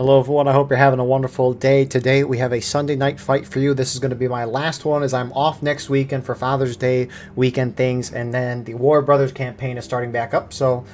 Hello everyone, I hope you're having a wonderful day. Today we have a Sunday night fight for you. This is going to be my last one as I'm off next weekend for Father's Day weekend things, and then the War Brothers campaign is starting back up, so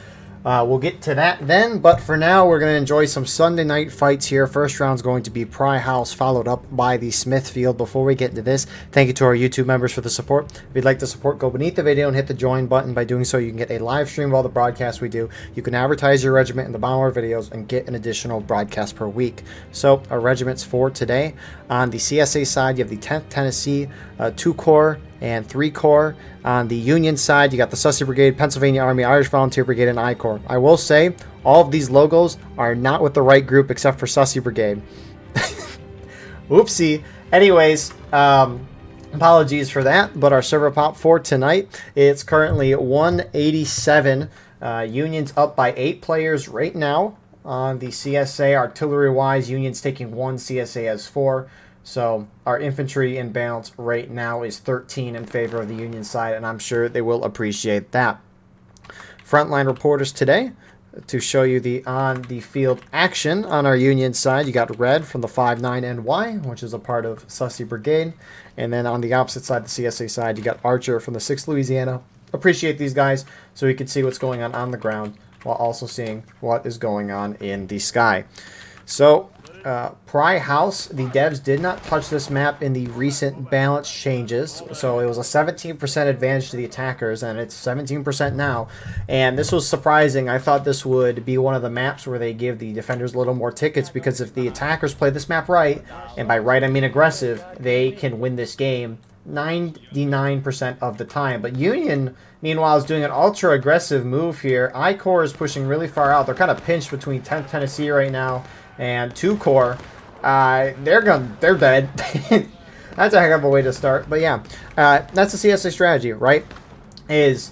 we'll get to that then. But for now, we're going to enjoy some Sunday night fights here. First round's going to be Pry House, followed up by the Smithfield. Before we get into this, thank you to our YouTube members for the support. If you'd like to support, go beneath the video and hit the join button. By doing so, you can get a live stream of all the broadcasts we do. You can advertise your regiment in the bottom of our videos and get an additional broadcast per week. So our regiments for today, on the CSA side, you have the 10th Tennessee 2 Corps and 3 Corps. On the Union side, you got the Sussex Brigade, Pennsylvania Army, Irish Volunteer Brigade, and I Corps. I will say, all of these logos are not with the right group except for Sussex Brigade. Oopsie. Anyways, apologies for that, but our server pop for tonight, it's currently 187. Union's up by 8 players right now. On the CSA, artillery-wise, Union's taking 1, CSA has 4. So our infantry in balance right now is 13 in favor of the Union side, and I'm sure they will appreciate that. Frontline reporters today to show you the on-the-field action. On our Union side, you got Red from the 59NY, which is a part of Sussex Brigade. And then on the opposite side, the CSA side, you got Archer from the 6th Louisiana. Appreciate these guys so we can see what's going on the ground while also seeing what is going on in the sky. So Pry House, the devs did not touch this map in the recent balance changes, so it was a 17% advantage to the attackers, and it's 17% now, and this was surprising. I thought this would be one of the maps where they give the defenders a little more tickets, because if the attackers play this map right, and by right I mean aggressive, they can win this game 99% of the time. But Union, meanwhile, is doing an ultra-aggressive move here. I Corps is pushing really far out. They're kind of pinched between 10th Tennessee right now and 2 Corps. They're dead. That's a heck of a way to start. But yeah, that's the CSA strategy, right? Is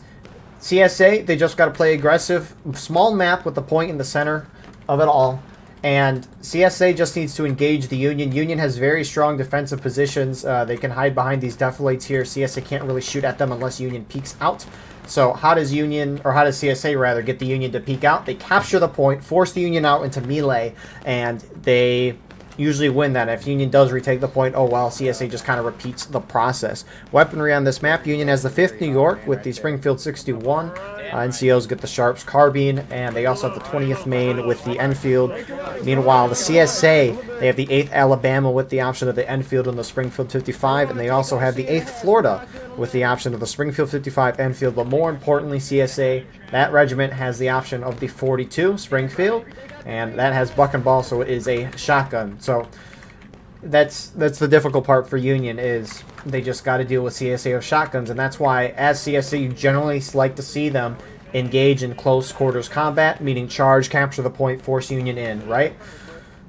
CSA, they just got to play aggressive, small map with the point in the center of it all. And CSA just needs to engage the Union. Union has very strong defensive positions. They can hide behind these defilates here. CSA can't really shoot at them unless Union peeks out. So how does CSA rather get the Union to peek out? They capture the point, force the Union out into melee, and they usually win that. If Union does retake the point, oh well, CSA just kind of repeats the process. Weaponry on this map, Union has the 5th New York with the Springfield 61. NCOs get the Sharps carbine, and they also have the 20th Maine with the Enfield. Meanwhile, the CSA, they have the 8th Alabama with the option of the Enfield and the Springfield 55, and they also have the 8th Florida with the option of the Springfield 55 Enfield. But more importantly, CSA, that regiment has the option of the 42 Springfield, and that has buck and ball, so it is a shotgun. So that's the difficult part for Union, is they just got to deal with CSA with shotguns, and that's why as CSA you generally like to see them engage in close quarters combat, meaning charge, capture the point, force Union in, right?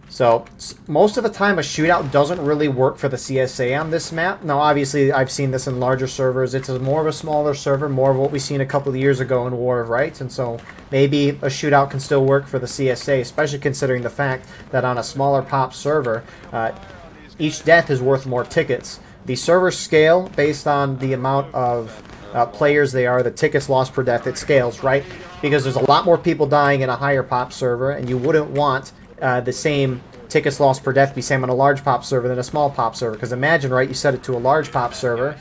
So most of the time a shootout doesn't really work for the CSA on this map. Now obviously I've seen this in larger servers. It's more of a smaller server, more of what we've seen a couple of years ago in War of Rights, and so maybe a shootout can still work for the CSA, especially considering the fact that on a smaller pop server, each death is worth more tickets. The server scale based on the amount of players they are, the tickets lost per death, it scales, right? Because there's a lot more people dying in a higher pop server, and you wouldn't want the same tickets lost per death be same on a large pop server than a small pop server. Because imagine, right, you set it to a large pop server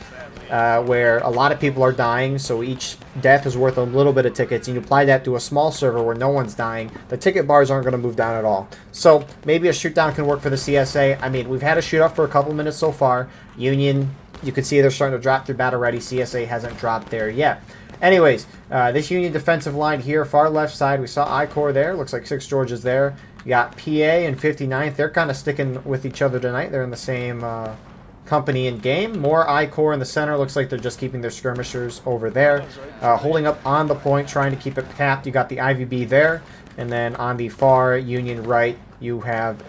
where a lot of people are dying, so each death is worth a little bit of tickets, and you apply that to a small server where no one's dying, the ticket bars aren't going to move down at all. So maybe a shootdown can work for the CSA. I mean, we've had a shootout for a couple minutes so far. Union, you can see they're starting to drop through battle ready. CSA hasn't dropped there yet. Anyways, this Union defensive line here, far left side, we saw I Corps there. Looks like 6 George is there. You got PA and 59th. They're kind of sticking with each other tonight. They're in the same company in game. More I Corps in the center. Looks like they're just keeping their skirmishers over there. Holding up on the point, trying to keep it capped. You got the IVB there. And then on the far Union right, you have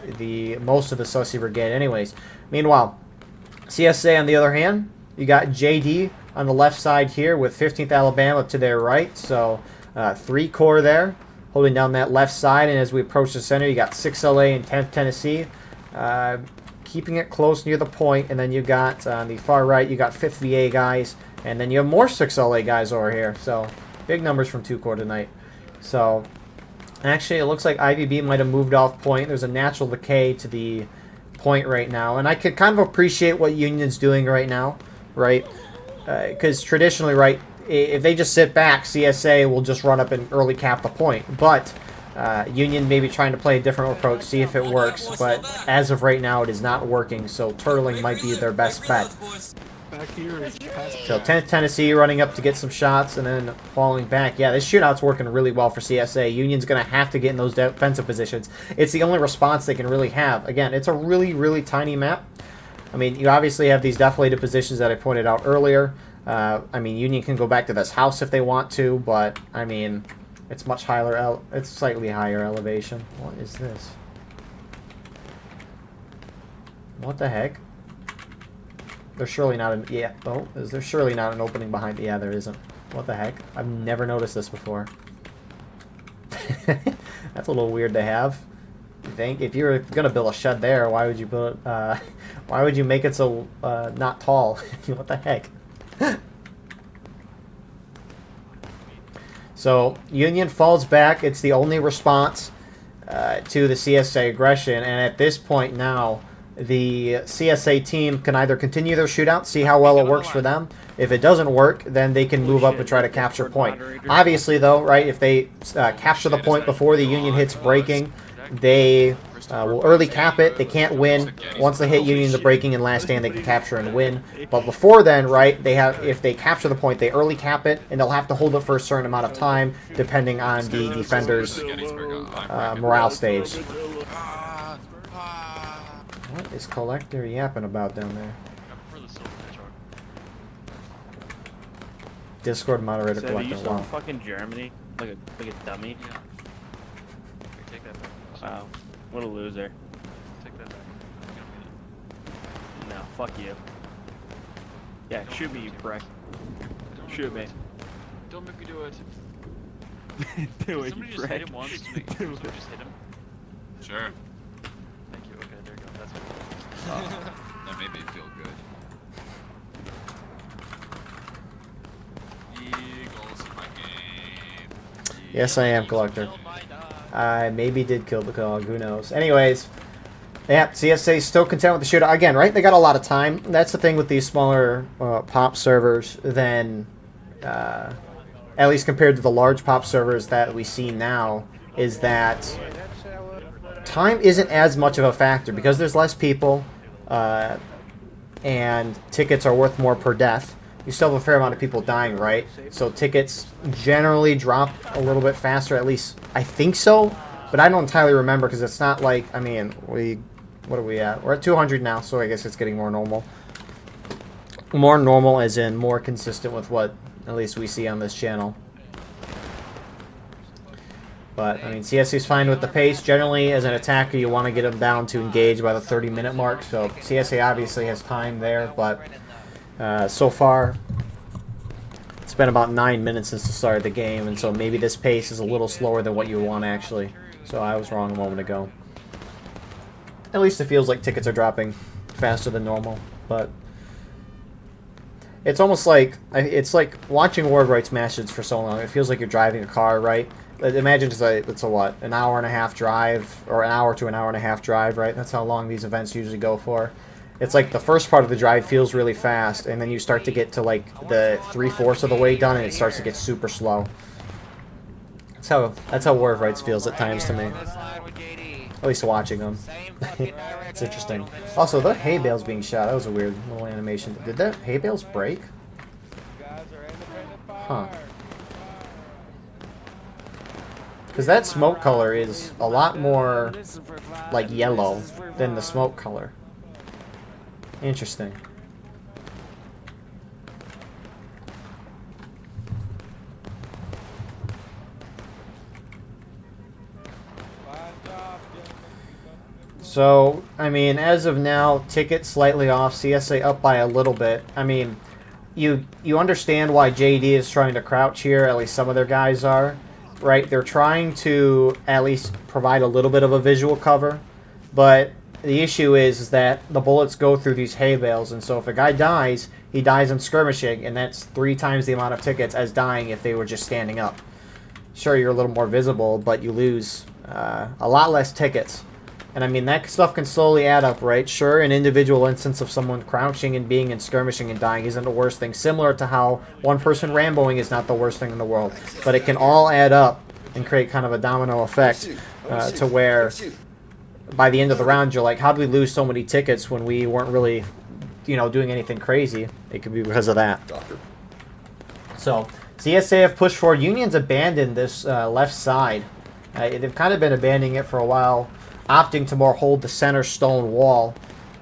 most of the Sussex Brigade anyways. Meanwhile, CSA on the other hand, you got JD on the left side here with 15th Alabama to their right. So 3 Corps there, holding down that left side. And as we approach the center, you got 6 LA and 10th Tennessee. Keeping it close near the point, and then you got on the far right, you got 5th VA guys, and then you have more 6 LA guys over here. So big numbers from 2 Corps tonight. So Actually, it looks like IVB might have moved off point. There's a natural decay to the point right now. And I could kind of appreciate what Union's doing right now, right? Because traditionally, right, if they just sit back, CSA will just run up and early cap the point. But Union may be trying to play a different approach, see if it works. But as of right now, it is not working. So turtling might be their best bet. So Tennessee running up to get some shots and then falling back. Yeah, this shootout's working really well for CSA. Union's going to have to get in those defensive positions. It's the only response they can really have. Again, it's a really, really tiny map. I mean, you obviously have these deflated positions that I pointed out earlier. I mean, Union can go back to this house if they want to, but, I mean, it's much higher. It's slightly higher elevation. What is this? What the heck? There's surely not an... Yeah. Oh, is there surely not an opening behind... Yeah, there isn't. What the heck? I've never noticed this before. That's a little weird to have. You think? If you were going to build a shed there, why would you build... why would you make it so not tall? What the heck? So, Union falls back. It's the only response to the CSA aggression. And at this point now... the CSA team can either continue their shootout, see how well it works for them. If it doesn't work, then they can move up and try to capture point. Obviously, though, right, if they capture the point before the Union hits breaking, they will early cap it. They can't win. Once they hit Union the breaking and last stand, they can capture and win. But before then, right, if they capture the point, they early cap it, and they'll have to hold it for a certain amount of time, depending on the defender's morale stage. What is Collector yapping about down there? Discord moderator so Collector. Are you still in fucking Germany? Like a dummy? Yeah. Take that back. Wow. What a loser. Take that back. No, fuck you. Yeah, shoot me, you prick. Shoot me. Don't make me do it. Do it, Somebody you just hit prick. him once. Somebody just hit him. Sure. Thank you. Okay, there you go. That's good. That made me feel good. Eagles in my game. Yes, I am, Collector. I maybe did kill the dog. Who knows? Anyways, yeah, CSA still content with the shootout. Again, right? They got a lot of time. That's the thing with these smaller pop servers than, at least compared to the large pop servers that we see now, is that time isn't as much of a factor because there's less people and tickets are worth more per death. You still have a fair amount of people dying, right? So tickets generally drop a little bit faster, at least I think so, but I don't entirely remember because it's not like, I mean, what are we at? We're at 200 now, so I guess it's getting more normal. More normal as in more consistent with what at least we see on this channel. But, I mean, CSA's fine with the pace. Generally, as an attacker, you want to get them down to engage by the 30-minute mark. So, CSA obviously has time there, but so far, it's been about 9 minutes since the start of the game, and so maybe this pace is a little slower than what you want, actually. So, I was wrong a moment ago. At least it feels like tickets are dropping faster than normal, but it's almost like, it's like watching World Rights matches for so long. It feels like you're driving a car, right? Imagine it's a what, an hour and a half drive, or an hour to an hour and a half drive, right? That's how long these events usually go for. It's like the first part of the drive feels really fast, and then you start to get to like the 3/4 of the way done, and it starts to get super slow. That's how War of Rights feels at times to me. At least watching them. It's interesting. Also, the hay bales being shot, that was a weird little animation. Did the hay bales break? Huh. Because that smoke color is a lot more like yellow than the smoke color. Interesting. So, I mean, as of now, ticket slightly off, CSA up by a little bit. I mean, you understand why JD is trying to crouch here, at least some of their guys are, right? They're trying to at least provide a little bit of a visual cover, but the issue is that the bullets go through these hay bales, and so if a guy dies, he dies in skirmishing, and that's 3 times the amount of tickets as dying if they were just standing up. Sure, you're a little more visible, but you lose a lot less tickets. And I mean, that stuff can slowly add up, right? Sure, an individual instance of someone crouching and being and skirmishing and dying isn't the worst thing. Similar to how one person Ramboing is not the worst thing in the world. But it can all add up and create kind of a domino effect to where by the end of the round, you're like, how did we lose so many tickets when we weren't really, you know, doing anything crazy? It could be because of that. So, CSA have pushed forward. Union's abandoned this left side. They've kind of been abandoning it for a while, opting to more hold the center stone wall.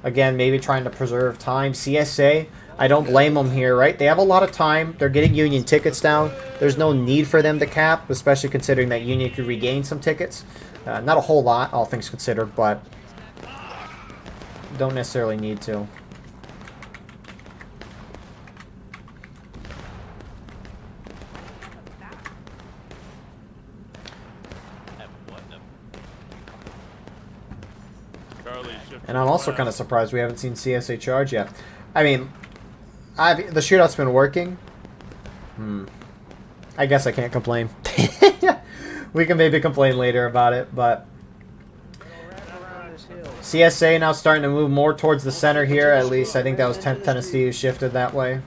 Again, maybe trying to preserve time. CSA, I don't blame them here, right? They have a lot of time. They're getting Union tickets down. There's no need for them to cap, especially considering that Union could regain some tickets. Not a whole lot, all things considered, but don't necessarily need to. And I'm also kind of surprised we haven't seen CSA charge yet. I mean, the shootout's been working. I guess I can't complain. We can maybe complain later about it, but CSA now starting to move more towards the center here. At least I think that was Tennessee who shifted that way.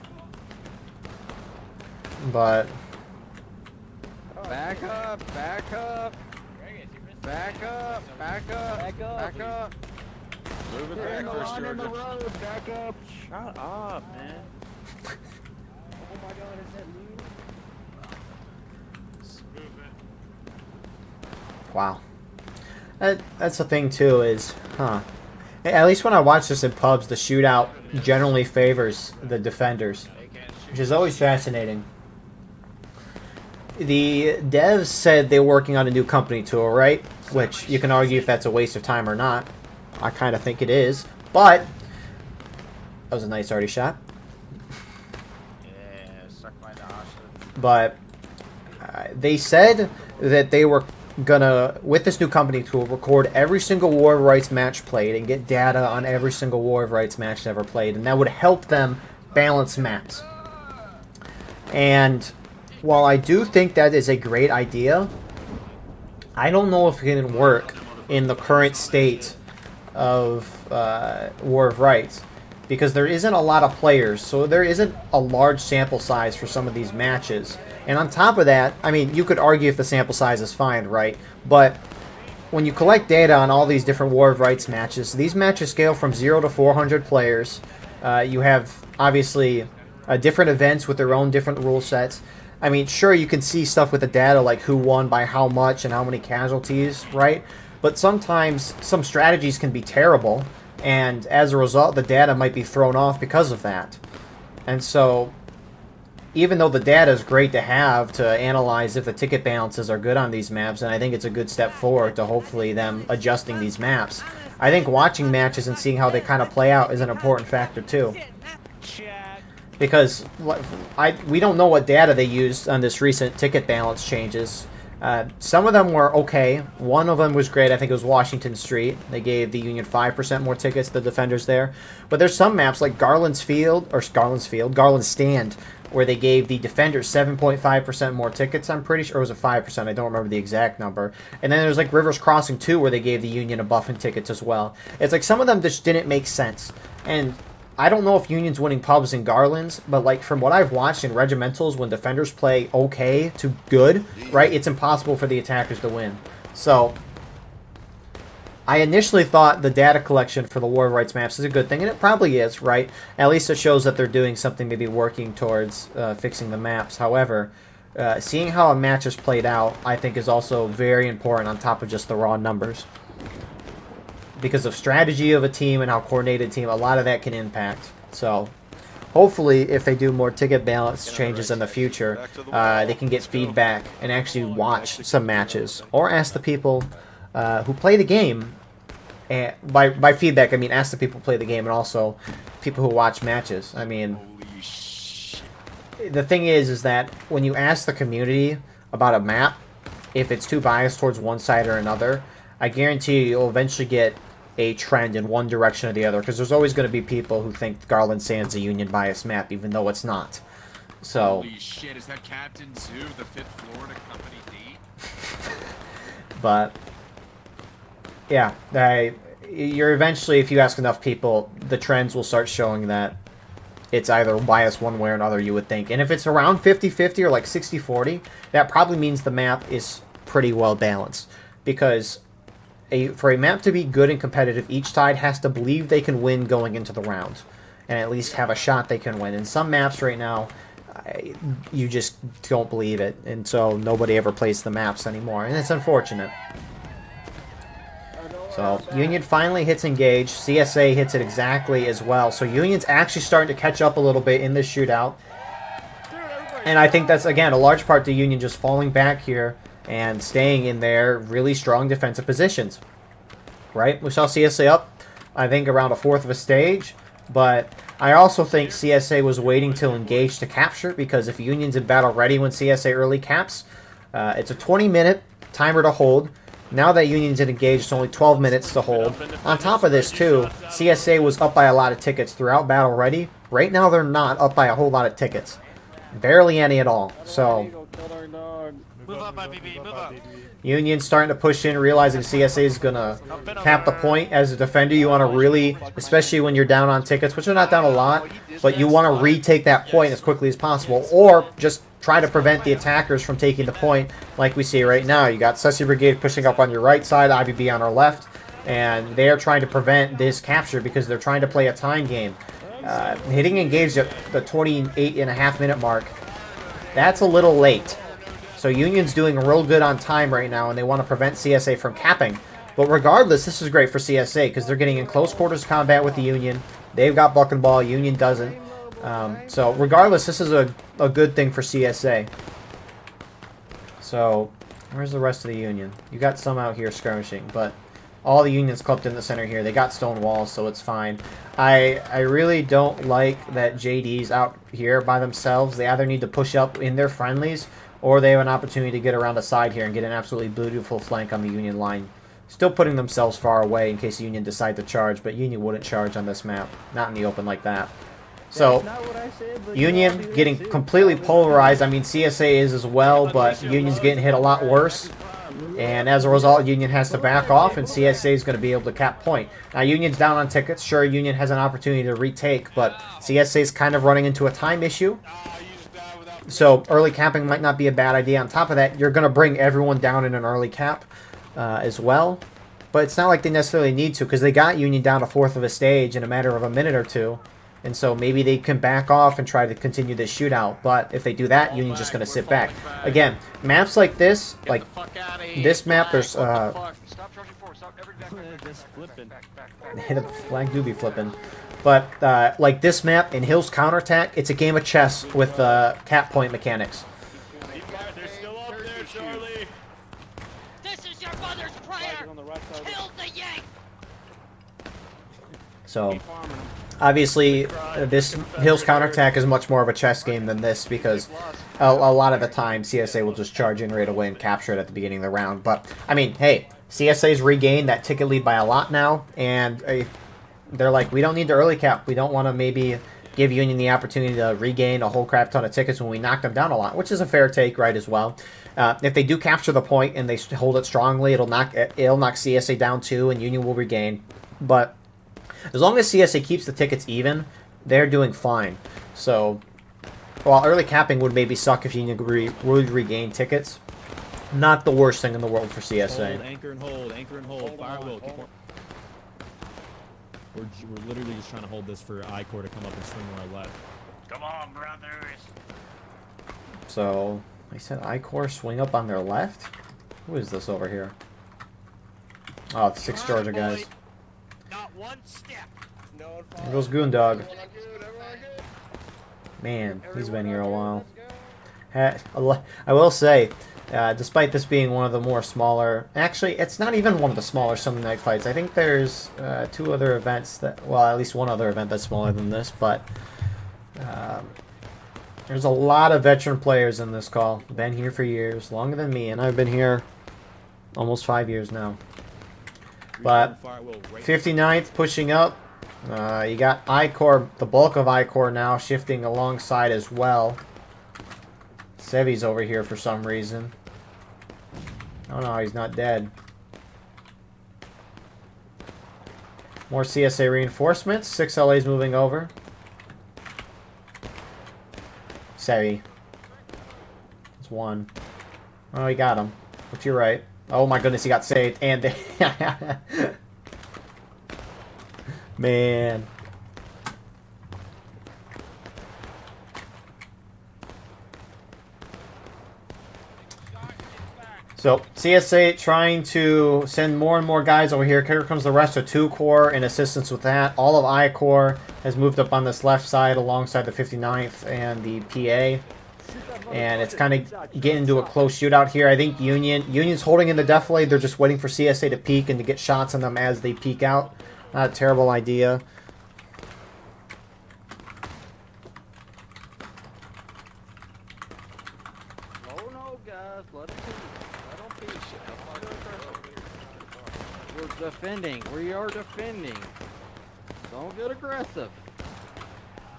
But Back up, back up. Back up, back up, back up. Move it There's back no first, line in the Georgia. road, back up. Shut up, man. Oh my god, is that me? wow. That's the thing too is, at least when I watch this in pubs, the shootout generally favors the defenders, which is always fascinating. The devs said they were working on a new company tool, right? Which you can argue if that's a waste of time or not. I kind of think it is, but that was a nice arty shot. Yeah, suck my nostrils. But they said that they were gonna, with this new company tool, record every single War of Rights match played and get data on every single War of Rights match ever played, and that would help them balance maps. And while I do think that is a great idea, I don't know if it can work in the current state of War of Rights, because there isn't a lot of players, so there isn't a large sample size for some of these matches. And on top of that, I mean, you could argue if the sample size is fine, right? But when you collect data on all these different War of Rights matches, these matches scale from 0 to 400 players. You have, obviously, different events with their own different rule sets. I mean, sure, you can see stuff with the data, like who won by how much and how many casualties, right? But sometimes some strategies can be terrible, and as a result, the data might be thrown off because of that. And so, even though the data is great to have to analyze if the ticket balances are good on these maps, and I think it's a good step forward to hopefully them adjusting these maps, I think watching matches and seeing how they kind of play out is an important factor too. Because we don't know what data they used on this recent ticket balance changes. Some of them were okay. One of them was great. I think it was Washington Street. They gave the Union 5% more tickets to the defenders there. But there's some maps like Garland's Stand, where they gave the defenders 7.5% more tickets, I'm pretty sure. Or was it 5%? I don't remember the exact number. And then there's like Rivers Crossing 2, where they gave the Union a buff in tickets as well. It's like some of them just didn't make sense. And I don't know if Union's winning pubs in Garland's, but like from what I've watched in regimentals, when defenders play okay to good, right, it's impossible for the attackers to win. So I initially thought the data collection for the War of Rights maps is a good thing, and it probably is, right? At least it shows that they're doing something, maybe working towards fixing the maps. However, seeing how a match is played out, I think, is also very important on top of just the raw numbers. Because of strategy of a team and how coordinated a team, a lot of that can impact. So hopefully, if they do more ticket balance changes in the future, they can get feedback and actually watch some matches. Or ask the people who play the game. And by feedback, I mean ask the people who play the game and also people who watch matches. I mean, the thing is that when you ask the community about a map, if it's too biased towards one side or another, I guarantee you'll eventually get a trend in one direction or the other, because there's always going to be people who think Garland Sand's a Union biased map, even though it's not. So Holy shit, is that Captain Zoo, the 5th Florida Company D? But yeah, you're eventually, if you ask enough people, the trends will start showing that it's either biased one way or another, you would think. And if it's around 50-50 or like 60-40, that probably means the map is pretty well balanced. Because for a map to be good and competitive, each side has to believe they can win going into the round. And at least have a shot they can win. In some maps right now, you just don't believe it. And so nobody ever plays the maps anymore. And it's unfortunate. So Union finally hits engage. CSA hits it exactly as well. So Union's actually starting to catch up a little bit in this shootout. And I think that's, again, a large part to Union just falling back here and staying in their really strong defensive positions. Right? We saw CSA up, I think, around a fourth of a stage. But I also think CSA was waiting till engage to capture, because if Union's in battle ready when CSA early caps, it's a 20-minute timer to hold. Now that Union's in engage, it's only 12 minutes to hold. On top of this, too, CSA was up by a lot of tickets throughout battle ready. Right now, they're not up by a whole lot of tickets. Barely any at all. So Move up, IVB, move up. Union's starting to push in, realizing CSA is going to cap the point. As a defender, you want to really, especially when you're down on tickets, which they're not down a lot, but you want to retake that point as quickly as possible, or just try to prevent the attackers from taking the point like we see right now. You got Sussy Brigade pushing up on your right side, IVB on our left, and they are trying to prevent this capture because they're trying to play a time game. Hitting engage at the 28.5-minute mark, that's a little late. So Union's doing real good on time right now, and they want to prevent CSA from capping. But regardless, this is great for CSA because they're getting in close quarters combat with the Union. They've got buck and ball. Union doesn't. So regardless, this is a good thing for CSA. So where's the rest of the Union? You got some out here skirmishing, but all the Union's clumped in the center here. They got stone walls, so it's fine. I really don't like that JD's out here by themselves. They either need to push up in their friendlies, or they have an opportunity to get around the side here and get an absolutely beautiful flank on the Union line. Still putting themselves far away in case Union decide to charge, but Union wouldn't charge on this map. Not in the open like that. So, Union getting completely polarized. I mean, CSA is as well, but Union's getting hit a lot worse. And as a result, Union has to back off, and CSA is going to be able to cap point. Now, Union's down on tickets. Sure, Union has an opportunity to retake, but CSA is kind of running into a time issue. So early capping might not be a bad idea. On top of that, you're going to bring everyone down in an early cap as well. But it's not like they necessarily need to, because they got Union down a fourth of a stage in a matter of a minute or two. And so maybe they can back off and try to continue this shootout. But if they do that, Union's just going to sit back. Again, maps like this, like this map, there's... Stop charging forward. Stop every back. The flag do be flipping. But like this map in Hill's counterattack, it's a game of chess with cap point mechanics. They're still up there, Charlie. This is your mother's prayer! Kill the Yank! So, obviously, this Hill's counterattack is much more of a chess game than this because a lot of the time CSA will just charge in right away and capture it at the beginning of the round. But, I mean, hey, CSA's regained that ticket lead by a lot now, and they're like, we don't need to early cap. We don't want to maybe give Union the opportunity to regain a whole crap ton of tickets when we knock them down a lot, which is a fair take, right, as well. If they do capture the point and they hold it strongly, it'll knock CSA down too, and Union will regain. But as long as CSA keeps the tickets even, they're doing fine. So, while early capping would maybe suck if Union would regain tickets, not the worst thing in the world for CSA. Hold, anchor and hold, anchor and hold. Fire will. We're literally just trying to hold this for I-Core to come up and swing our left. Come on, brothers. So, I said I-Core swing up on their left? Who is this over here? Oh, it's 6 Georgia guys. Not one step. There goes Goondog. Man, he's been here a while. I will say, despite this being one of the more smaller... Actually, it's not even one of the smaller Sunday Night Fights. I think there's 2 other events that... Well, at least one other event that's smaller than this, but... there's a lot of veteran players in this call. Been here for years, longer than me, and I've been here almost 5 years now. But 59th pushing up. You got I-Core, the bulk of I-Core now shifting alongside as well. Sevi's over here for some reason. Oh no, he's not dead. More CSA reinforcements. 6 LA's moving over. Savvy. It's 1. Oh, he got him. But you're right. Oh my goodness, he got saved. And they... Man. So, CSA trying to send more and more guys over here. Here comes the rest of 2 Corps in assistance with that. All of I Corps has moved up on this left side alongside the 59th and the PA. And it's kind of getting into a close shootout here. I think Union's holding in the defilade. They're just waiting for CSA to peek and to get shots on them as they peek out. Not a terrible idea. Oh no, guys, let them peek. We're defending. We are defending. Don't get aggressive.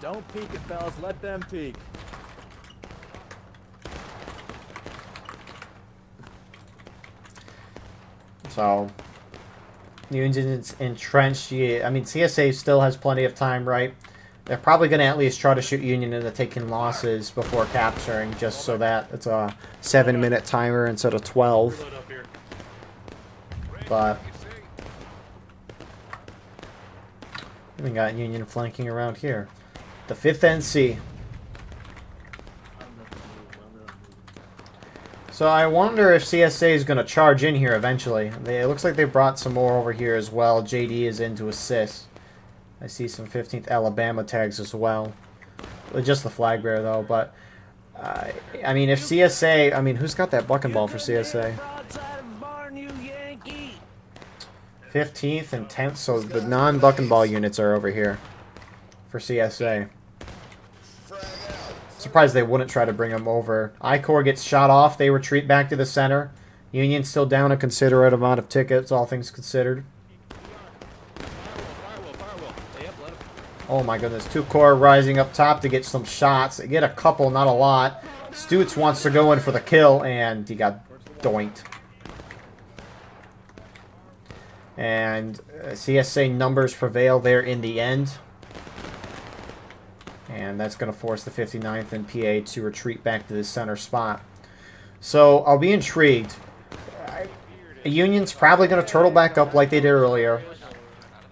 Don't peek it, fellas. Let them peek. So, Union's entrenched. I mean, CSA still has plenty of time, right? They're probably going to at least try to shoot Union into taking losses before capturing, just so that it's a 7-minute timer instead of 12. But we got Union flanking around here. The 5th NC. So I wonder if CSA is going to charge in here eventually. It looks like they brought some more over here as well. JD is in to assist. I see some 15th Alabama tags as well. Just the flag bearer though. But I mean, if CSA, I mean, who's got that bucking ball for CSA? 15th and 10th. So the non-bucking ball units are over here for CSA. Surprised they wouldn't try to bring them over. I-Corps gets shot off. They retreat back to the center. Union still down a considerate amount of tickets, all things considered. Oh my goodness. 2 Corps rising up top to get some shots. They get a couple, not a lot. Stutz wants to go in for the kill, and he got doinked. And CSA numbers prevail there in the end. And that's going to force the 59th and PA to retreat back to the center spot. So I'll be intrigued. Union's probably going to turtle back up like they did earlier.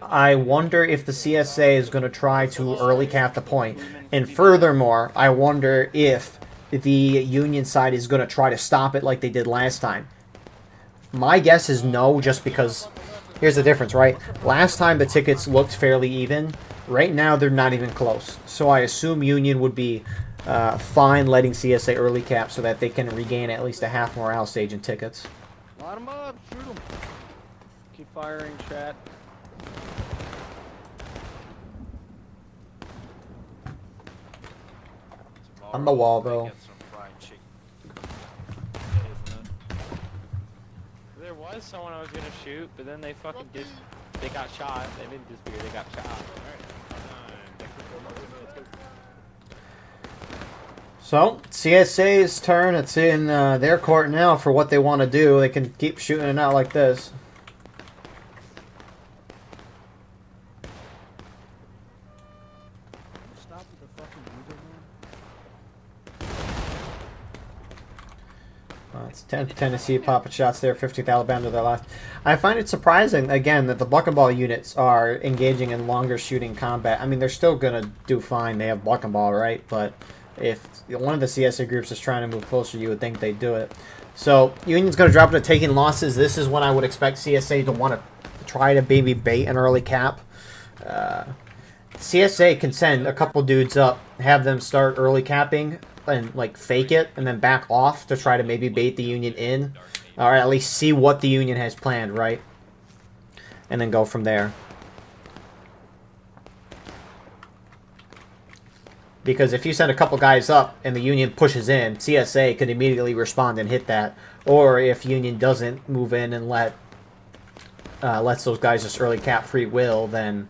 I wonder if the CSA is going to try to early cap the point. And furthermore, I wonder if the Union side is going to try to stop it like they did last time. My guess is no, just because here's the difference, right? Last time the tickets looked fairly even. Right now, they're not even close. So I assume Union would be fine letting CSA early cap so that they can regain at least a half morale stage in tickets. Line them up. Shoot them. Keep firing, chat. On the wall, though. There was someone I was gonna shoot, but then they fucking they got shot. They didn't disappear, they got shot. So, CSA's turn. It's in their court now for what they want to do. They can keep shooting it out like this. It's 10th Tennessee popping shots there, 15th Alabama to their left. I find it surprising, again, that the buck and ball units are engaging in longer shooting combat. I mean, they're still going to do fine. They have buck and ball, right? But if one of the CSA groups is trying to move closer, you would think they'd do it. So, Union's going to drop into taking losses. This is when I would expect CSA to want to try to maybe bait an early cap. CSA can send a couple dudes up, have them start early capping, and like fake it and then back off to try to maybe bait the Union in, or at least see what the Union has planned, right? And then go from there. Because if you send a couple guys up and the Union pushes in, CSA could immediately respond and hit that. Or if Union doesn't move in and lets those guys just early cap free will, then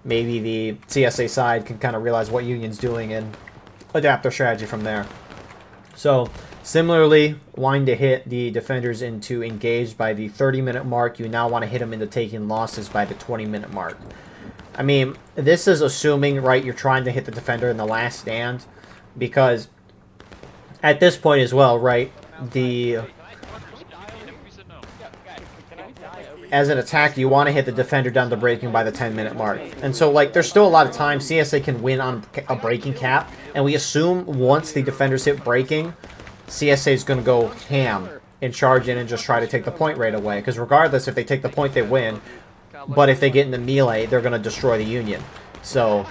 maybe the CSA side can kind of realize what Union's doing and adapt their strategy from there. So Similarly, wanting to hit the defenders into engaged by the 30-minute mark, you now want to hit them into taking losses by the 20-minute mark. I mean, this is assuming, right, you're trying to hit the defender in the last stand, because at this point as well, right, as an attack, you want to hit the defender down the breaking by the 10-minute mark. And so, like, there's still a lot of time. CSA can win on a breaking cap, and we assume once the defenders hit breaking, CSA is going to go ham and charge in and just try to take the point right away. Because regardless, if they take the point, they win. But if they get into melee, they're going to destroy the Union. So,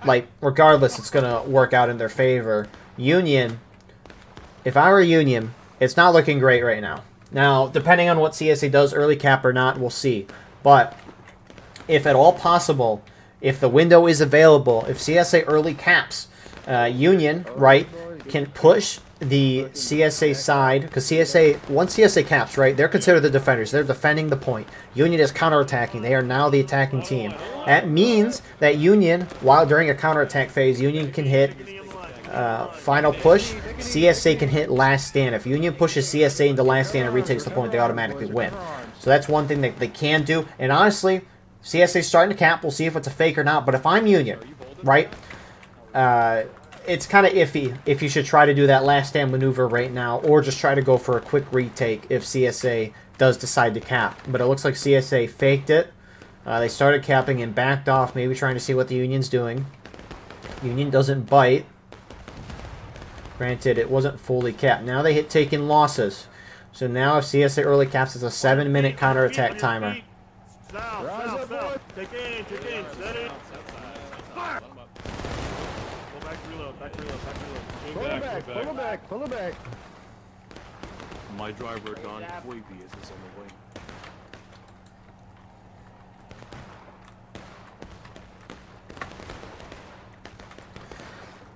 like, regardless, it's going to work out in their favor. Union, if I were Union, it's not looking great right now. Now, depending on what CSA does, early cap or not, we'll see. But if at all possible, if the window is available, if CSA early caps, Union, right, can push the CSA side, because CSA, once CSA caps, right, they're considered the defenders. They're defending the point. Union is counterattacking. They are now the attacking team. That means that Union, while during a counterattack phase, Union can hit final push. CSA can hit last stand. If Union pushes CSA into last stand and retakes the point, they automatically win. So that's one thing that they can do. And honestly, CSA's starting to cap. We'll see if it's a fake or not. But if I'm Union, right, it's kind of iffy if you should try to do that last stand maneuver right now, or just try to go for a quick retake if CSA does decide to cap. But it looks like CSA faked it. They started capping and backed off, maybe trying to see what the Union's doing. Union doesn't bite. Granted, it wasn't fully capped. Now they hit taking losses. So now if CSA early caps, it's a 7-minute counterattack timer. South. Take aim, steady. Fire! Go back, reload, back. Pull it back. My driver, Don Quavy, is on the way.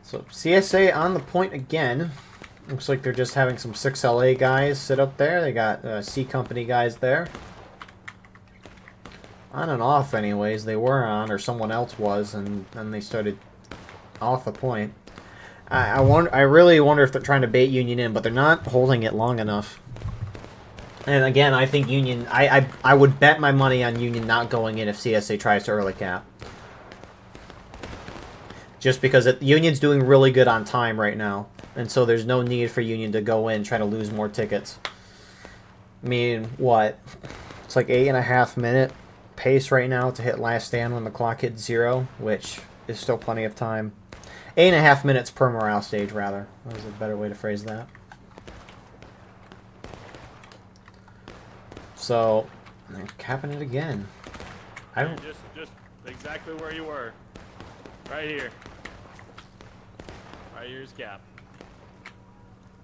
So CSA on the point again. Looks like they're just having some 6LA guys sit up there. They got C Company guys there. On and off anyways. They were on, or someone else was, and then they started off the point. I really wonder if they're trying to bait Union in, but they're not holding it long enough. And again, I think Union... I would bet my money on Union not going in if CSA tries to early cap. Just because Union's doing really good on time right now. And so there's no need for Union to go in and try to lose more tickets. I mean, what? It's like 8.5 minute pace right now to hit last stand when the clock hits 0, which is still plenty of time. 8.5 minutes per morale stage, rather. That was a better way to phrase that. So, they're capping it again. I don't... Just exactly where you were. Right here. Right here's cap.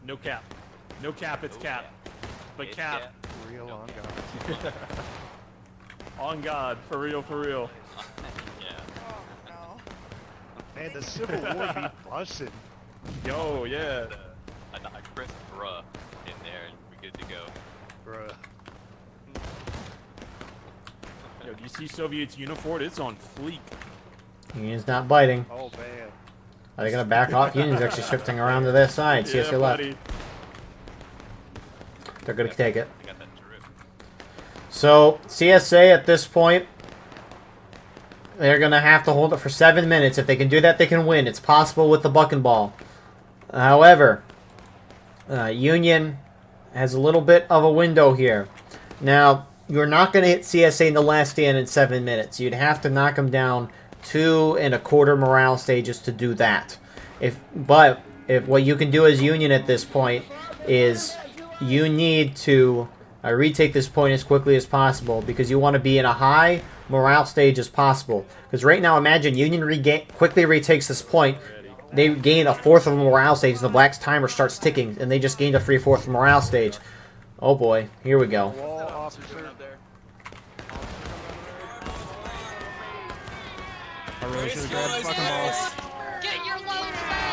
No cap. No cap, it's cap. But cap. Real on God. On God. For real. Man, the Civil War be busting. Yo, yeah. I pressed bruh in there and we're good to go. Bruh. Yo, do you see Soviet's uniform? It's on fleek. Union's not biting. Oh, man. Are they going to back off? Union's actually shifting around to their side. CSA left. Buddy. They're going to take it. I got that drip. So, CSA at this point, they're going to have to hold it for 7 minutes. If they can do that, they can win. It's possible with the buck and ball. However, Union has a little bit of a window here. Now, you're not going to hit CSA in the last stand in 7 minutes. You'd have to knock them down 2.25 morale stages to do that. But what you can do as Union at this point is you need to retake this point as quickly as possible, because you want to be in a high morale stage as possible. Because right now, imagine Union quickly retakes this point. They gain a 1/4 of a morale stage, and the Black's timer starts ticking, and they just gained a 3/4 morale stage. Oh boy, here we go. Wall officer. I really should have grabbed the fucking balls. Get your loads back!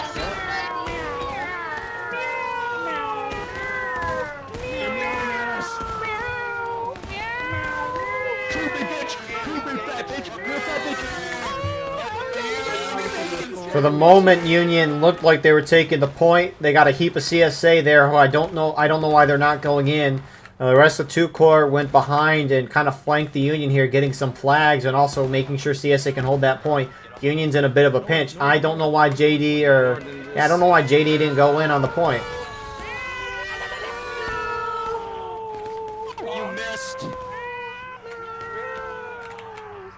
For the moment, Union looked like they were taking the point. They got a heap of CSA there who I don't know why they're not going in. The rest of 2 Corps went behind and kind of flanked the Union here, getting some flags and also making sure CSA can hold that point. Union's in a bit of a pinch. I don't know why JD didn't go in on the point. You missed.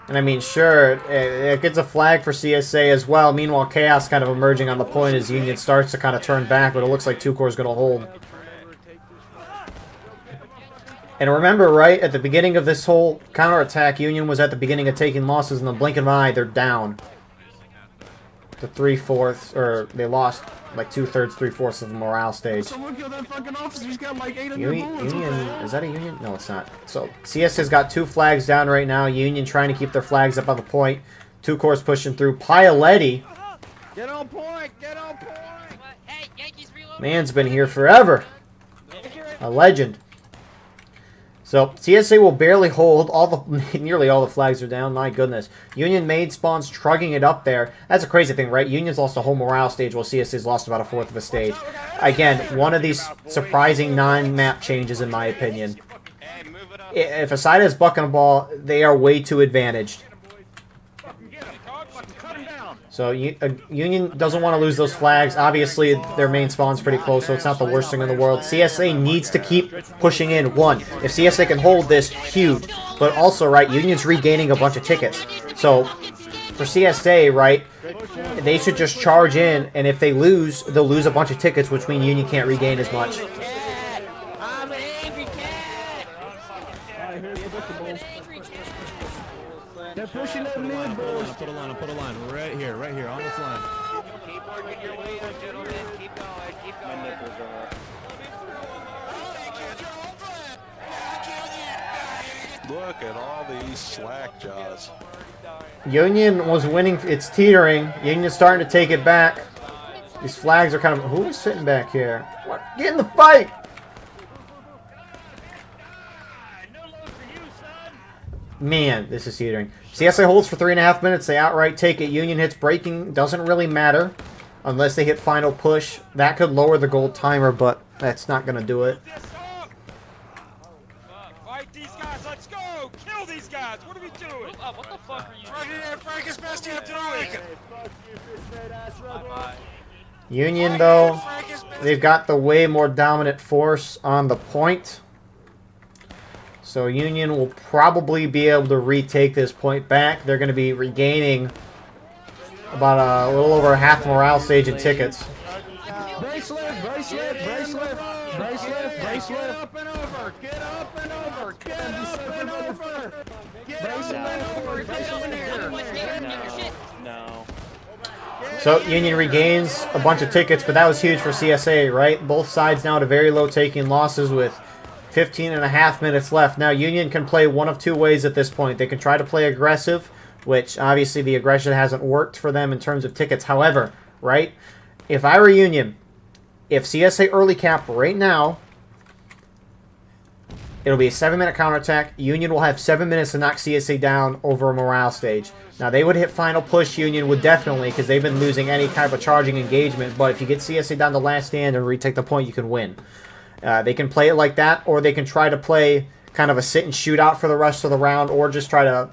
And I mean, sure, it gets a flag for CSA as well. Meanwhile, Chaos kind of emerging on the point as Union starts to kind of turn back, but it looks like 2 Corps is going to hold. And remember, right, at the beginning of this whole counterattack, Union was at the beginning of taking losses. In the blink of an eye, they're down to 3/4, or they lost like 2/3, 3/4 of the morale stage. Someone kill that fucking officer. He's got like 800 bullets. Union, is that a Union? No, it's not. So CS has got 2 flags down right now. Union trying to keep their flags up on the point. 2 Corps pushing through. Pioletti, Get on point. Get on point. Hey, Yankees reload. man's been here forever. A legend. So CSA will barely hold. Nearly all the flags are down. My goodness. Union main spawns trugging it up there. That's a crazy thing, right? Union's lost a whole morale stage while CSA's lost about 1/4 of a stage. Again, one of these surprising non-map changes in my opinion. If Asida is bucking a ball, they are way too advantaged. So Union doesn't want to lose those flags. Obviously, their main spawn's pretty close, so it's not the worst thing in the world. CSA needs to keep pushing in. One, if CSA can hold this, huge. But also, right, Union's regaining a bunch of tickets. So for CSA, right, they should just charge in, and if they lose, they'll lose a bunch of tickets, which means Union can't regain as much. I'm an angry cat. They're pushing that mid, boys. Put a line right here on this line. Keep working your way up, gentlemen. Keep going. Keep going. My nipples are Look at all these slack jaws. Union was winning. It's teetering. Union's starting to take it back. These flags are kind of... Who is sitting back here? What? Get in the fight! Man, this is teetering. CSA holds for 3.5 minutes. They outright take it. Union hits breaking. Doesn't really matter unless they hit final push. That could lower the gold timer, but that's not going to do it. Fight these guys. Let's go. Kill these guys. What are we doing? What the fuck are you doing? Frank is best you doing. Union, though, they've got the way more dominant force on the point. So Union will probably be able to retake this point back. They're going to be regaining about a little over half morale stage in tickets. Bracelet. Get up and over. Get up and over. Get no. So Union regains a bunch of tickets, but that was huge for CSA, right? Both sides now at a very low taking losses with 15.5 minutes left. Now, Union can play one of 2 ways at this point. They can try to play aggressive, which obviously the aggression hasn't worked for them in terms of tickets. However, right, if I were Union, if CSA early cap right now, it'll be a 7-minute counterattack. Union will have 7 minutes to knock CSA down over a morale stage. Now, they would hit final push. Union would definitely, because they've been losing any type of charging engagement. But if you get CSA down to last stand and retake the point, you can win. They can play it like that, or they can try to play kind of a sit and shoot out for the rest of the round, or just try to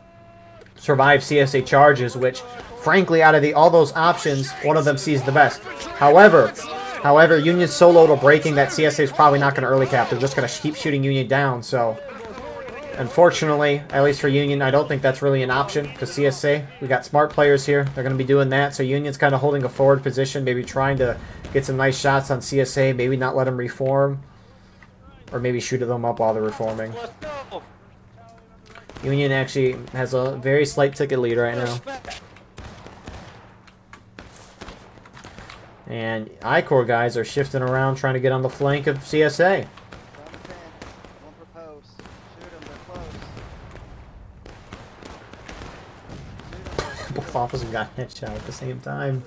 survive CSA charges, which, frankly, out of all those options, one of them sees the best. However, Union's so low to breaking that CSA is probably not going to early cap. They're just going to keep shooting Union down. So, unfortunately, at least for Union, I don't think that's really an option, because CSA, we got smart players here. They're going to be doing that. So Union's kind of holding a forward position, maybe trying to get some nice shots on CSA, maybe not let them reform. Or maybe shoot them up while they're reforming. Union actually has a very slight ticket lead right now. And I-Corps guys are shifting around trying to get on the flank of CSA. Both officers got headshot at the same time.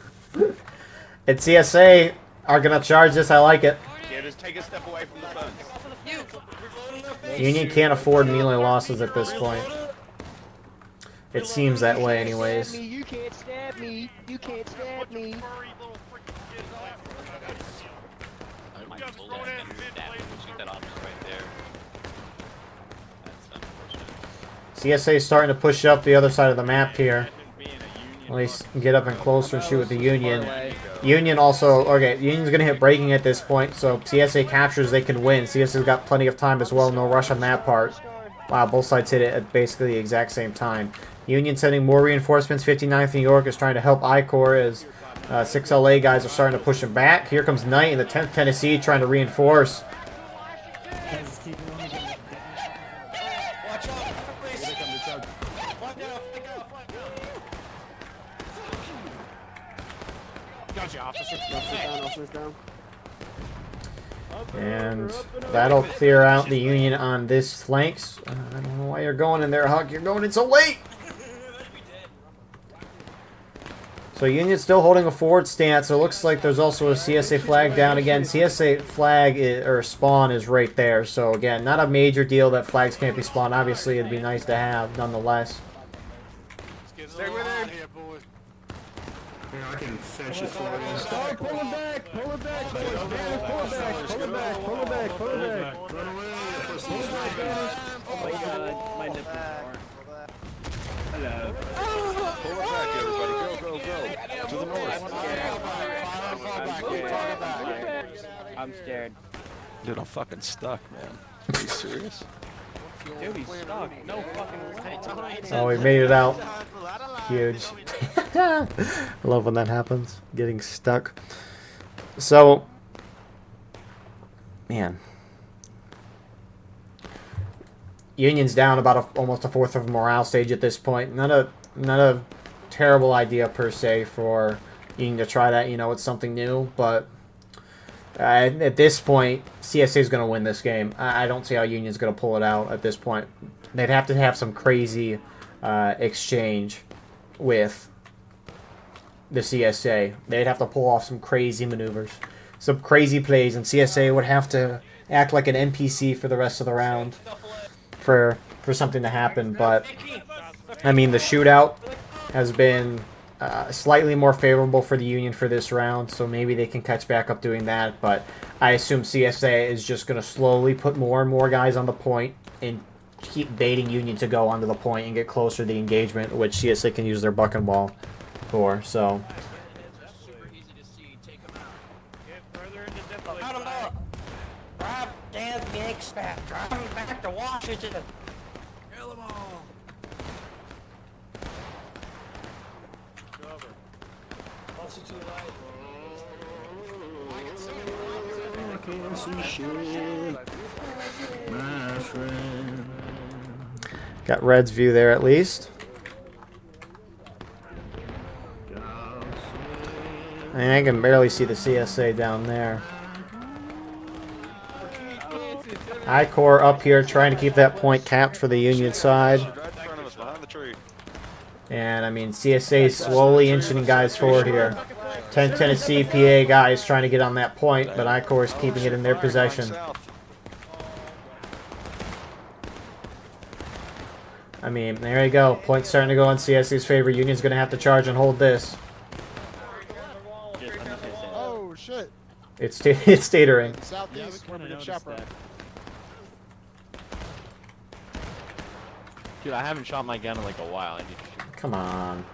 And CSA are going to charge this. I like it. Yeah, just take a step away from the guns. Union can't afford melee losses at this point. It seems that way anyways. You can't stab me. You can't stab me. I might pull that and stab him and shoot that option right there. That's unfortunate. CSA is starting to push up the other side of the map here. At least get up and closer and shoot with the Union. Union also, okay, Union's going to hit breaking at this point, so CSA captures, they can win. CSA's got plenty of time as well, no rush on that part. Wow, both sides hit it at basically the exact same time. Union sending more reinforcements, 59th New York is trying to help I-Corps as 6 LA guys are starting to push him back. Here comes Knight in the 10th Tennessee trying to reinforce. And that'll clear out the Union on this flanks. I don't know why you're going in there, Huck. You're going in so late! So Union's still holding a forward stance. It looks like there's also a CSA flag down again. CSA flag or spawn is right there. So again, not a major deal that flags can't be spawned. Obviously, it'd be nice to have nonetheless. Stay with him. I can finish it for you. Start pulling back. Pull it back. Pull it back. Pull it back. Pull it back. Pull it back. Run away. Oh my god, my nipples aren't. Hello. Pull it back, everybody. Go, go, go. To the north. I'm scared. Dude, I'm fucking stuck, man. Are you serious? Dude, he's stuck. No fucking way. Oh, we made it out. Huge. I love when that happens. Getting stuck. So, man. Union's down about almost a fourth of morale stage at this point. Not a terrible idea per se for Union to try that. You know, it's something new, but at this point, CSA is going to win this game. I don't see how Union's going to pull it out at this point. They'd have to have some crazy exchange with the CSA. They'd have to pull off some crazy maneuvers, some crazy plays, and CSA would have to act like an NPC for the rest of the round for something to happen. But I mean, the shootout has been slightly more favorable for the Union for this round, so maybe they can catch back up doing that. But I assume CSA is just going to slowly put more and more guys on the point and keep baiting Union to go onto the point and get closer to the engagement, which CSA can use their buck and ball for. So Drive down the X-Fat. Drive him back to Washington. Kill them all. I can't see shit, my friend. got Red's view there at least. I can barely see the CSA down there. I-Corps up here trying to keep that point capped for the Union side. Right in front of us, behind the tree. And, I mean, CSA is slowly inching guys forward here. 10 Tennessee PA guys trying to get on that point, but I-Corps is keeping it in their possession. I mean, there you go. Point's starting to go in CSA's favor. Union's going to have to charge and hold this. Oh shit! It's statering. Southeast from the Shepherd. Dude, I haven't shot my gun in like a while. I need to shoot. Come on.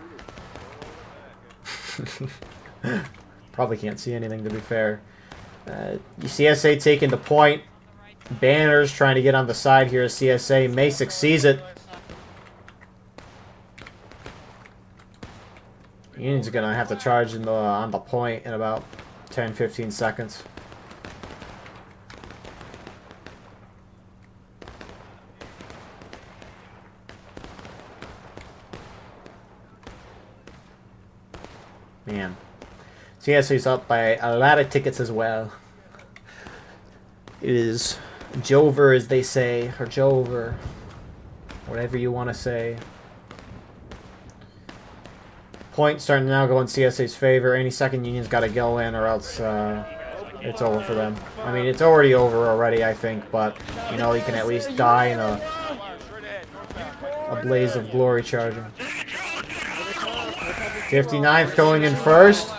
Probably can't see anything, to be fair. CSA taking the point. Banners trying to get on the side here. CSA may succeed it. Union's going to have to charge on the point in about 10-15 seconds. Man. CSA's up by a lot of tickets as well. It is Jover, as they say, or Jover, whatever you want to say. Point starting to now go in CSA's favor. Any second Union's got to go in, or else it's over for them. I mean, it's already over already, I think, but you know, you can at least die in a blaze of glory charging. 59th going in first.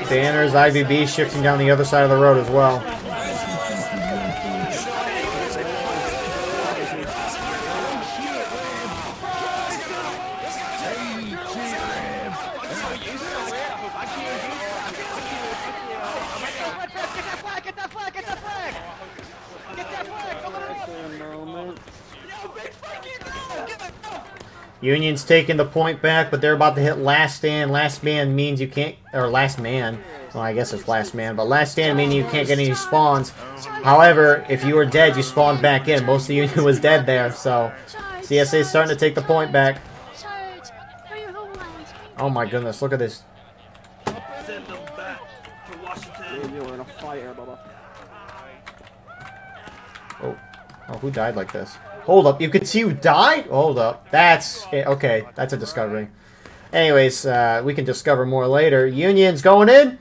Banners, IBB shifting down the other side of the road as well. Union's taking the point back, but they're about to hit last stand. Last man means you can't, or last man. Well, I guess it's last man, but last stand meaning you can't get any spawns. However, if you were dead, you spawned back in. Most of the Union was dead there, so CSA's starting to take the point back. Oh my goodness, look at this. Oh, who died like this? Hold up, you could see who died? Hold up, that's it. Okay, that's a discovery. Anyways, we can discover more later. Union's going in.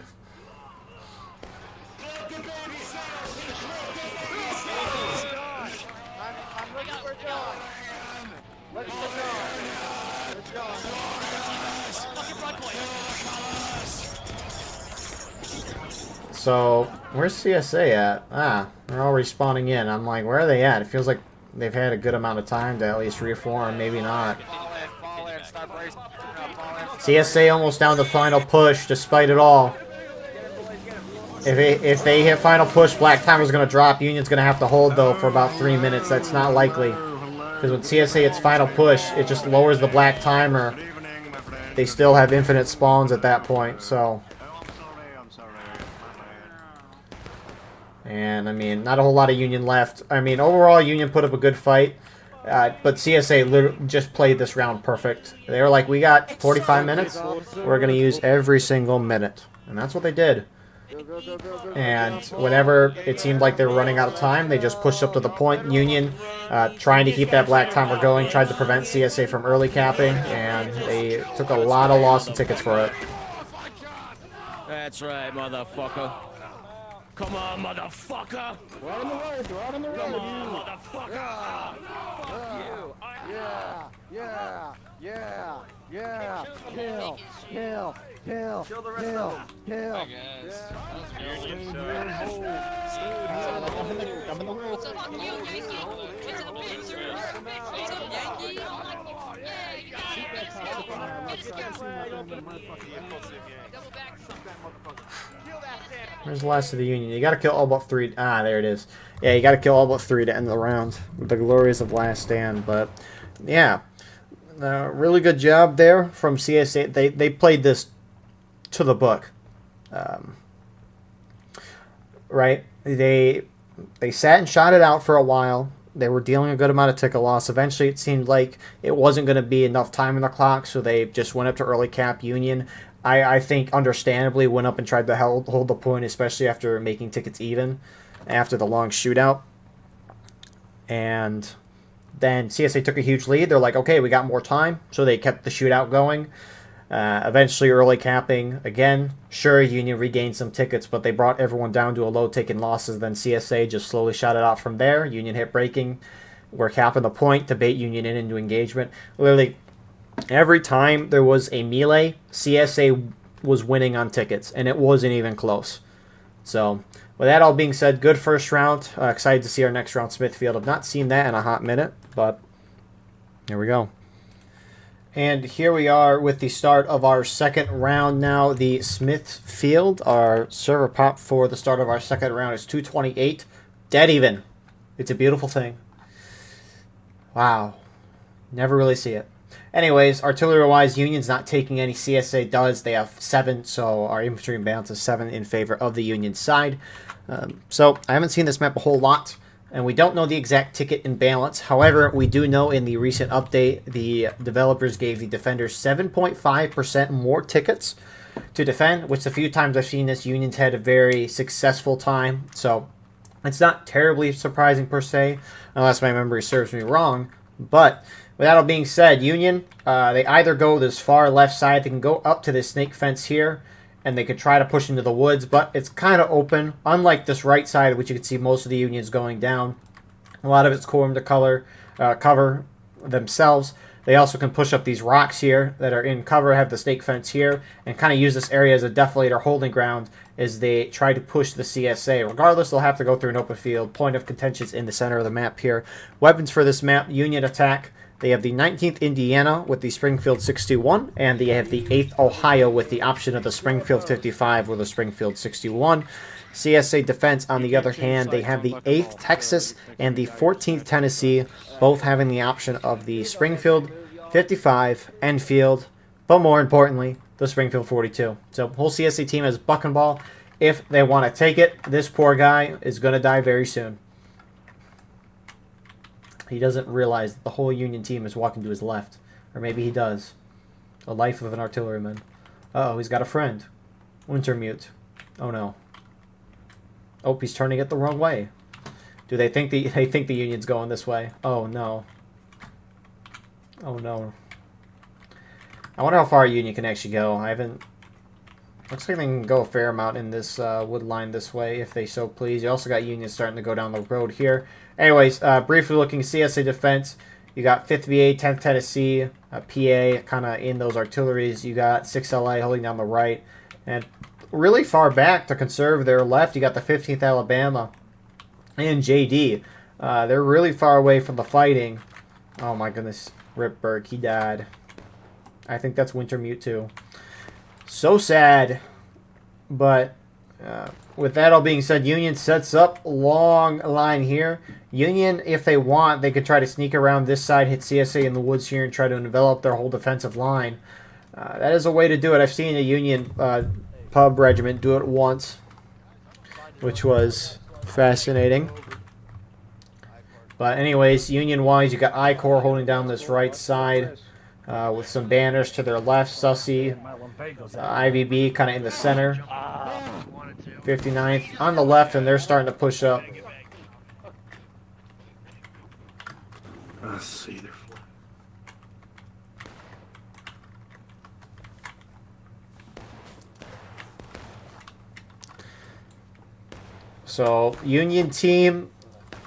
So, where's CSA at? Ah, they're all respawning in. I'm like, where are they at? It feels like they've had a good amount of time to at least reform, maybe not. CSA almost down to final push, despite it all. If they hit final push, Black Timer's going to drop. Union's going to have to hold, though, for about 3 minutes. That's not likely. Because when CSA hits final push, it just lowers the Black Timer. They still have infinite spawns at that point, so... And, I mean, not a whole lot of Union left. I mean, overall, Union put up a good fight. But CSA literally just played this round perfect. They were like, we got 45 minutes. We're going to use every single minute. And that's what they did. And whenever it seemed like they were running out of time, they just pushed up to the point. Union, trying to keep that Black Timer going, tried to prevent CSA from early capping. And they took a lot of loss and tickets for it. That's right, motherfucker. Come on, motherfucker! We're out on the road, we're out on the road. Come on, motherfucker! Yeah. Kill. Kill the rest of them. Kill. I guess. That was weird. I'm in the world. Fuck you, Yankee. Kiss the pincers. What's up, Yankee? I'm like, yeah, you got it. Let's go. Double back. Where's the last of the Union? You gotta kill all but 3. Ah, there it is. Yeah, you gotta kill all but 3 to end the round. With the glories of Last Stand. But, yeah. Really good job there from CSA. They played this to the book. Right? They sat and shot it out for a while. They were dealing a good amount of ticket loss. Eventually, it seemed like it wasn't going to be enough time in the clock, so they just went up to early cap. Union, I think, understandably, went up and tried to hold the point, especially after making tickets even, after the long shootout. And then CSA took a huge lead. They're like, okay, we got more time, so they kept the shootout going. Eventually, early capping. Again, sure, Union regained some tickets, but they brought everyone down to a low, taking losses. Then CSA just slowly shot it out from there. Union hit breaking. We're capping the point to bait Union into engagement. Literally, every time there was a melee, CSA was winning on tickets, and it wasn't even close. So, with that all being said, good first round. Excited to see our next round, Smithfield. I've not seen that in a hot minute, but here we go. And here we are with the start of our second round now. The Smithfield, our server pop for the start of our second round is 228. Dead even. It's a beautiful thing. Wow. Never really see it. Anyways, artillery-wise, Union's not taking any. CSA does. They have 7, so our infantry imbalance is 7 in favor of the Union side. So I haven't seen this map a whole lot, and we don't know the exact ticket imbalance. However, we do know in the recent update, the developers gave the defenders 7.5% more tickets to defend, which the few times I've seen this, Union's had a very successful time. So it's not terribly surprising per se, unless my memory serves me wrong. But with that all being said, Union, they either go this far left side, they can go up to this snake fence here, and they could try to push into the woods, but it's kind of open. Unlike this right side, which you can see most of the Union's going down. A lot of it's cover themselves. They also can push up these rocks here that are in cover, have the stake fence here, and kind of use this area as a deflator holding ground as they try to push the CSA. Regardless, they'll have to go through an open field. Point of contention is in the center of the map here. Weapons for this map, Union attack. They have the 19th Indiana with the Springfield 61, and they have the 8th Ohio with the option of the Springfield 55 with the Springfield 61. CSA defense, on the other hand, they have the 8th Texas and the 14th Tennessee, both having the option of the Springfield 55, Enfield, but more importantly, the Springfield 42. So whole CSA team has buck and ball. If they want to take it, this poor guy is going to die very soon. He doesn't realize that the whole Union team is walking to his left. Or maybe he does. A life of an artilleryman. Uh-oh, he's got a friend. Wintermute. Oh no. Oh, he's turning it the wrong way. Do they think the Union's going this way? Oh no. Oh no. I wonder how far Union can actually go. I haven't... Looks like they can go a fair amount in this wood line this way, if they so please. You also got Union starting to go down the road here. Anyways, briefly looking CSA defense. You got 5th VA, 10th Tennessee, PA, kind of in those artilleries. You got 6LA holding down the right. And really far back to conserve their left, you got the 15th Alabama and JD. They're really far away from the fighting. Oh my goodness. Rip Burke, he died. I think that's Wintermute too. So sad. But with that all being said, Union sets up long line here. Union, if they want, they could try to sneak around this side, hit CSA in the woods here, and try to envelop their whole defensive line. That is a way to do it. I've seen a Union pub regiment do it once, which was fascinating. But anyways, Union-wise, you got I-Corps holding down this right side with some banners to their left. Sussy, IVB kind of in the center. 59th on the left, and they're starting to push up. Let's see their So, Union team,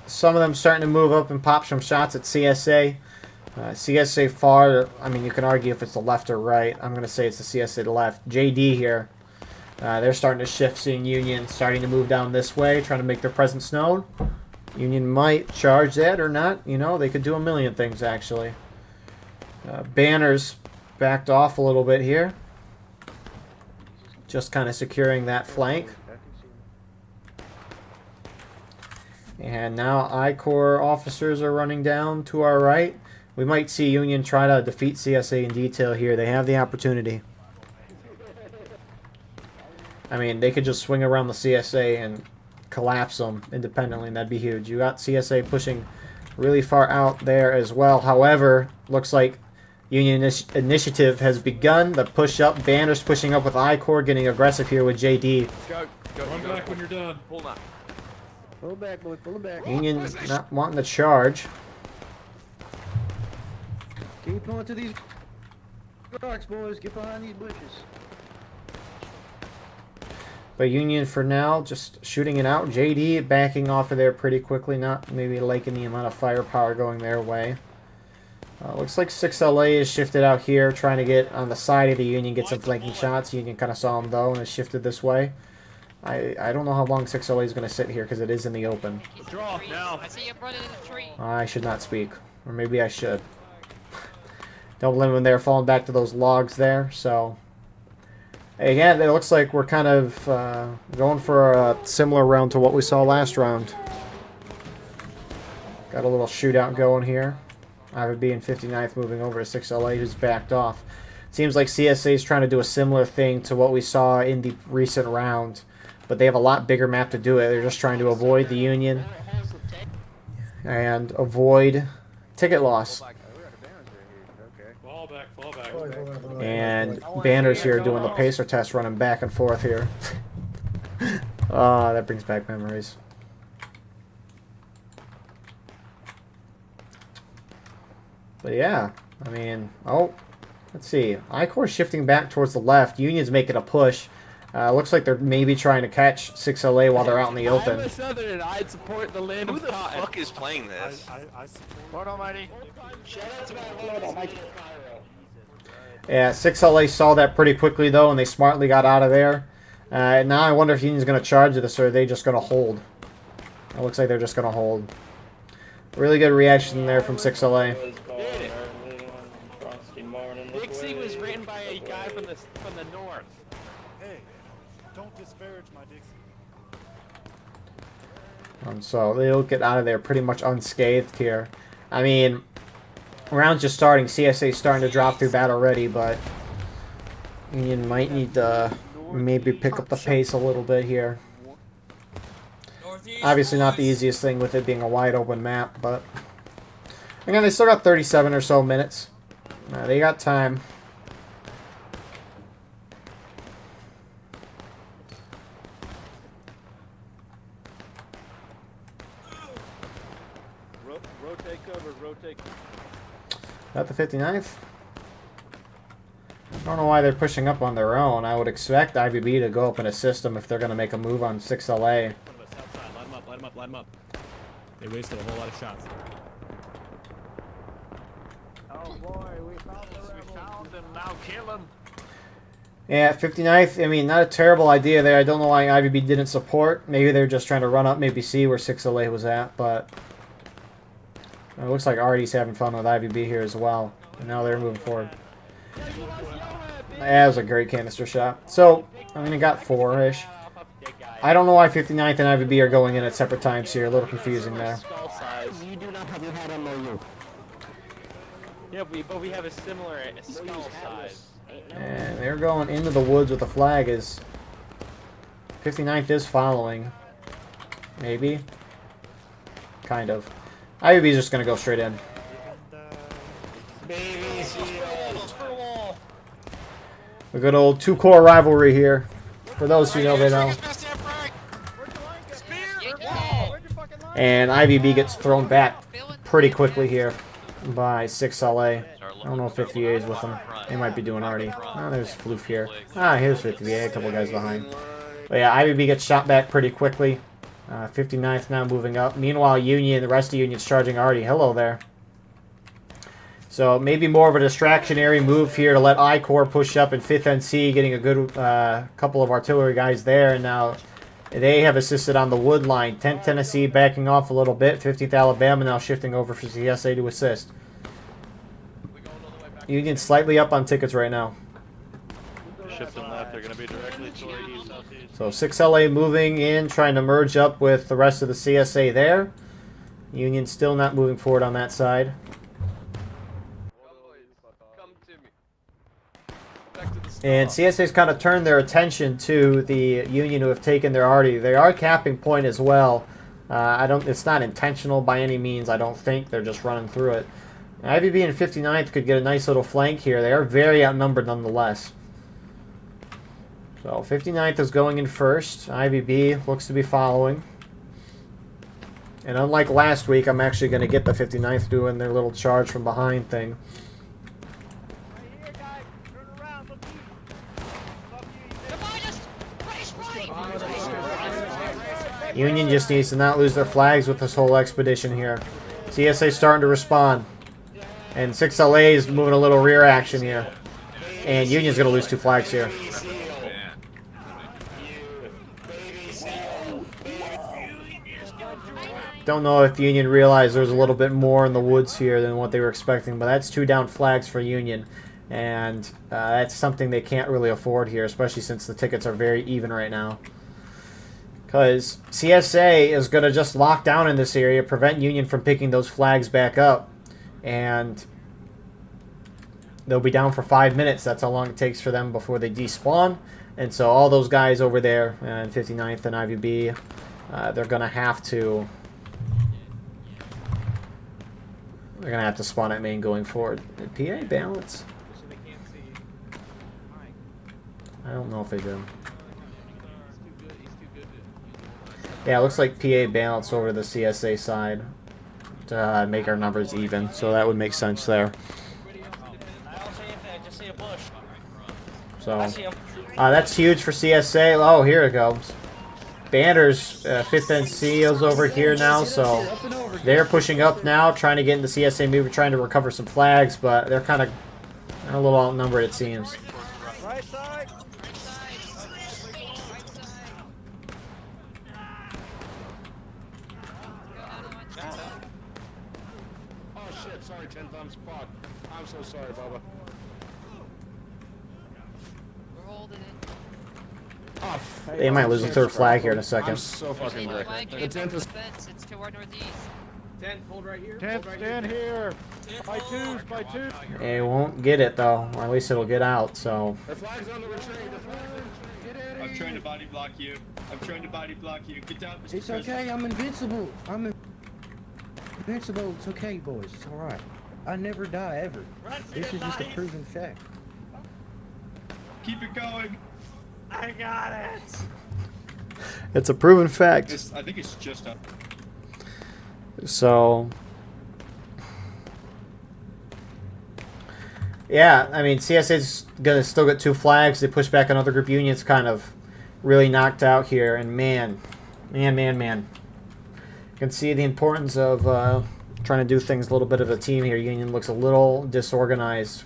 some of them starting to move up and pop some shots at CSA. CSA far, I mean, you can argue if it's the left or right. I'm going to say it's the CSA left. JD here, they're starting to shift, seeing Union starting to move down this way, trying to make their presence known. Union might charge that or not. You know, they could do a million things, actually. Banners backed off a little bit here. Just kind of securing that flank. And now I-Corps officers are running down to our right. We might see Union try to defeat CSA in detail here. They have the opportunity. I mean, they could just swing around the CSA and collapse them independently, and that'd be huge. You got CSA pushing really far out there as well. However, looks like Union initiative has begun. The push-up, banners pushing up with I-Corps, getting aggressive here with JD. Go. Run back when you're done. Pull that. Pull back, boys. Pull back. Union's not wanting to charge. Keep on to these rocks, boys. Get behind these bushes. But Union for now just shooting it out. JD backing off of there pretty quickly, not maybe liking the amount of firepower going their way. Looks like 6LA is shifted out here, trying to get on the side of the Union, get some flanking shots. Union kind of saw him though and has shifted this way. I don't know how long 6LA is going to sit here because it is in the open. Draw now. I see him running in the tree. I should not speak. Or maybe I should. Don't blame them, they're falling back to those logs there. So, again, it looks like we're kind of going for a similar round to what we saw last round. Got a little shootout going here. IVB and 59th moving over to 6LA, who's backed off. Seems like CSA is trying to do a similar thing to what we saw in the recent round. But they have a lot bigger map to do it. They're just trying to avoid the Union and avoid ticket loss. Fall back. And Banner's here doing the pacer test, running back and forth here. That brings back memories. But yeah, I mean, oh, let's see. I-Corps shifting back towards the left. Union's making a push. Looks like they're maybe trying to catch 6LA while they're out in the I'm open. a Southern, I'd support the land Who of the cotton. fuck is playing this? Lord Almighty. Yeah, 6LA saw that pretty quickly, though, and they smartly got out of there. Now I wonder if Union's going to charge this, or are they just going to hold? It looks like they're just going to hold. Really good reaction there from 6LA. Dixie was written by a guy from the north. Hey, don't disparage my Dixie. And so they'll get out of there pretty much unscathed here. I mean, round's just starting. CSA's starting to drop through battle ready, but Union might need to maybe pick up the pace a little bit here. Obviously not the easiest thing with it being a wide open map, but again, they still got 37 or so minutes. They got time. Rotate cover, rotate. Got the 59th. I don't know why they're pushing up on their own. I would expect IVB to go up and assist them if they're going to make a move on 6LA. Light them up, light them up, light them up. They wasted a whole lot of shots. Oh boy, we found them. Now kill them. Yeah, 59th, I mean, not a terrible idea there. I don't know why IVB didn't support. Maybe they're just trying to run up, maybe see where 6LA was at, but it looks like Artie's having fun with IVB here as well. And now they're moving forward. That was a great canister shot. So, I mean, it got 4-ish. I don't know why 59th and IVB are going in at separate times here. A little confusing there. You do not have your hat on you. Yeah, but we have a similar skull size. And they're going into the woods with the flag as 59th is following. Maybe. Kind of. IVB's just going to go straight in. A good old two-core rivalry here. For those who know, they know. And IVB gets thrown back pretty quickly here by 6LA. I don't know if 50A is with them. They might be doing already. Oh, there's Floof here. Ah, here's 50A, a couple guys behind. But yeah, IVB gets shot back pretty quickly. 59th now moving up. Meanwhile, Union, the rest of Union's charging already. Hello there. So maybe more of a distractionary move here to let I-Corps push up in 5th NC, getting a good couple of artillery guys there. And now they have assisted on the wood line. 10th Tennessee backing off a little bit. 50th Alabama now shifting over for CSA to assist. Union slightly up on tickets right now. Shifting left, they're going to be directly toward east, southeast. So 6LA moving in, trying to merge up with the rest of the CSA there. Union still not moving forward on that side. And CSA's kind of turned their attention to the Union who have taken their arty. They are capping point as well. It's not intentional by any means, I don't think. They're just running through it. IVB and 59th could get a nice little flank here. They are very outnumbered nonetheless. So 59th is going in first. IVB looks to be following. And unlike last week, I'm actually going to get the 59th doing their little charge from behind thing. Union just needs to not lose their flags with this whole expedition here. CSA starting to respond. And 6LA is moving a little rear action here. And Union's going to lose 2 flags here. Don't know if Union realized there's a little bit more in the woods here than what they were expecting, but that's 2 down flags for Union. And that's something they can't really afford here, especially since the tickets are very even right now. Because CSA is going to just lock down in this area, prevent Union from picking those flags back up. And they'll be down for 5 minutes. That's how long it takes for them before they despawn. And so all those guys over there, in 59th and IVB, they're going to have to... They're going to have to spawn at main going forward. Did PA balance? I don't know if they do. Yeah, it looks like PA balanced over to the CSA side to make our numbers even, so that would make sense there. I don't see anything, I just see a bush. So I see him. That's huge for CSA. Oh, here it goes. Banner's 5th NCO's over here now, so they're pushing up now, trying to get into CSA move, trying to recover some flags, but they're kind of a little outnumbered, it seems. Right side. Oh shit, sorry, 10 thumbs. Fuck. I'm so sorry, Bubba. We're holding it. Oh, They might lose a 3rd flag here in a second. I'm so fucking No wrecked. flag The came 10th over is... the fence. It's to our northeast. 10, stand here. By twos, by twos. They won't get it, though, or at least it'll get out, so... The flag's on the retreat. The flag's on the retreat. Get out of I'm here. trying to body block you. I'm trying to body block you. Get down, Mr. It's President. okay, I'm invincible. I'm invincible. It's okay, boys. It's alright. I never die, ever. This is just a proven fact. Keep it going. I got it. It's a proven fact. I think it's just up. So... Yeah, I mean, CSA's going to still get 2 flags. They push back another group. Union's kind of really knocked out here. And man. You can see the importance of trying to do things a little bit of a team here. Union looks a little disorganized,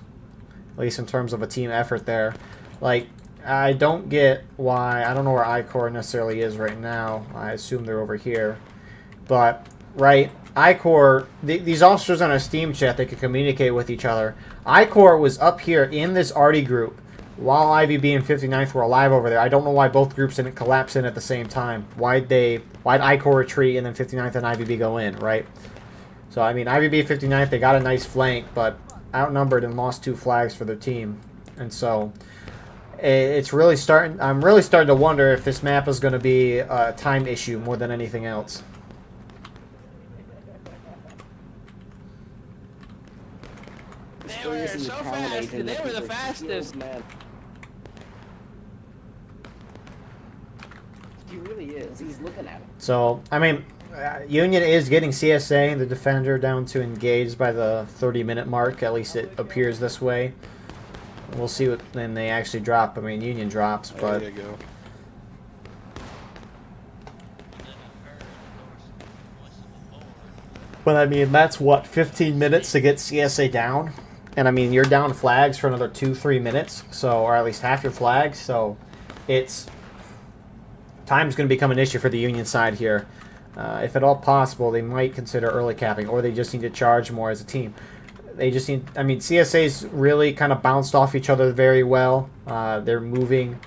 at least in terms of a team effort there. Like, I don't get why. I don't know where I-Corps necessarily is right now. I assume they're over here. But, right, I-Corps, these officers on a Steam chat, they could communicate with each other. I-Corps was up here in this Arty group while IVB and 59th were alive over there. I don't know why both groups didn't collapse in at the same time. Why'd I-Corps retreat and then 59th and IVB go in, right? So, I mean, IVB 59th, they got a nice flank, but outnumbered and lost 2 flags for their team. And so, it's really starting... I'm really starting to wonder if this map is going to be a time issue more than anything else. They were so fast, and they were the fastest. He really is. He's looking at him. So, I mean, Union is getting CSA, the defender, down to engaged by the 30-minute mark. At least it appears this way. We'll see what then they actually drop. I mean, Union drops, but... There you go. But, I mean, that's, what, 15 minutes to get CSA down? And, I mean, you're down flags for another 2-3 minutes, so, or at least half your flags, so it's... Time's going to become an issue for the Union side here. If at all possible, they might consider early capping, or they just need to charge more as a team. They just need... I mean, CSA's really kind of bounced off each other very well. They're moving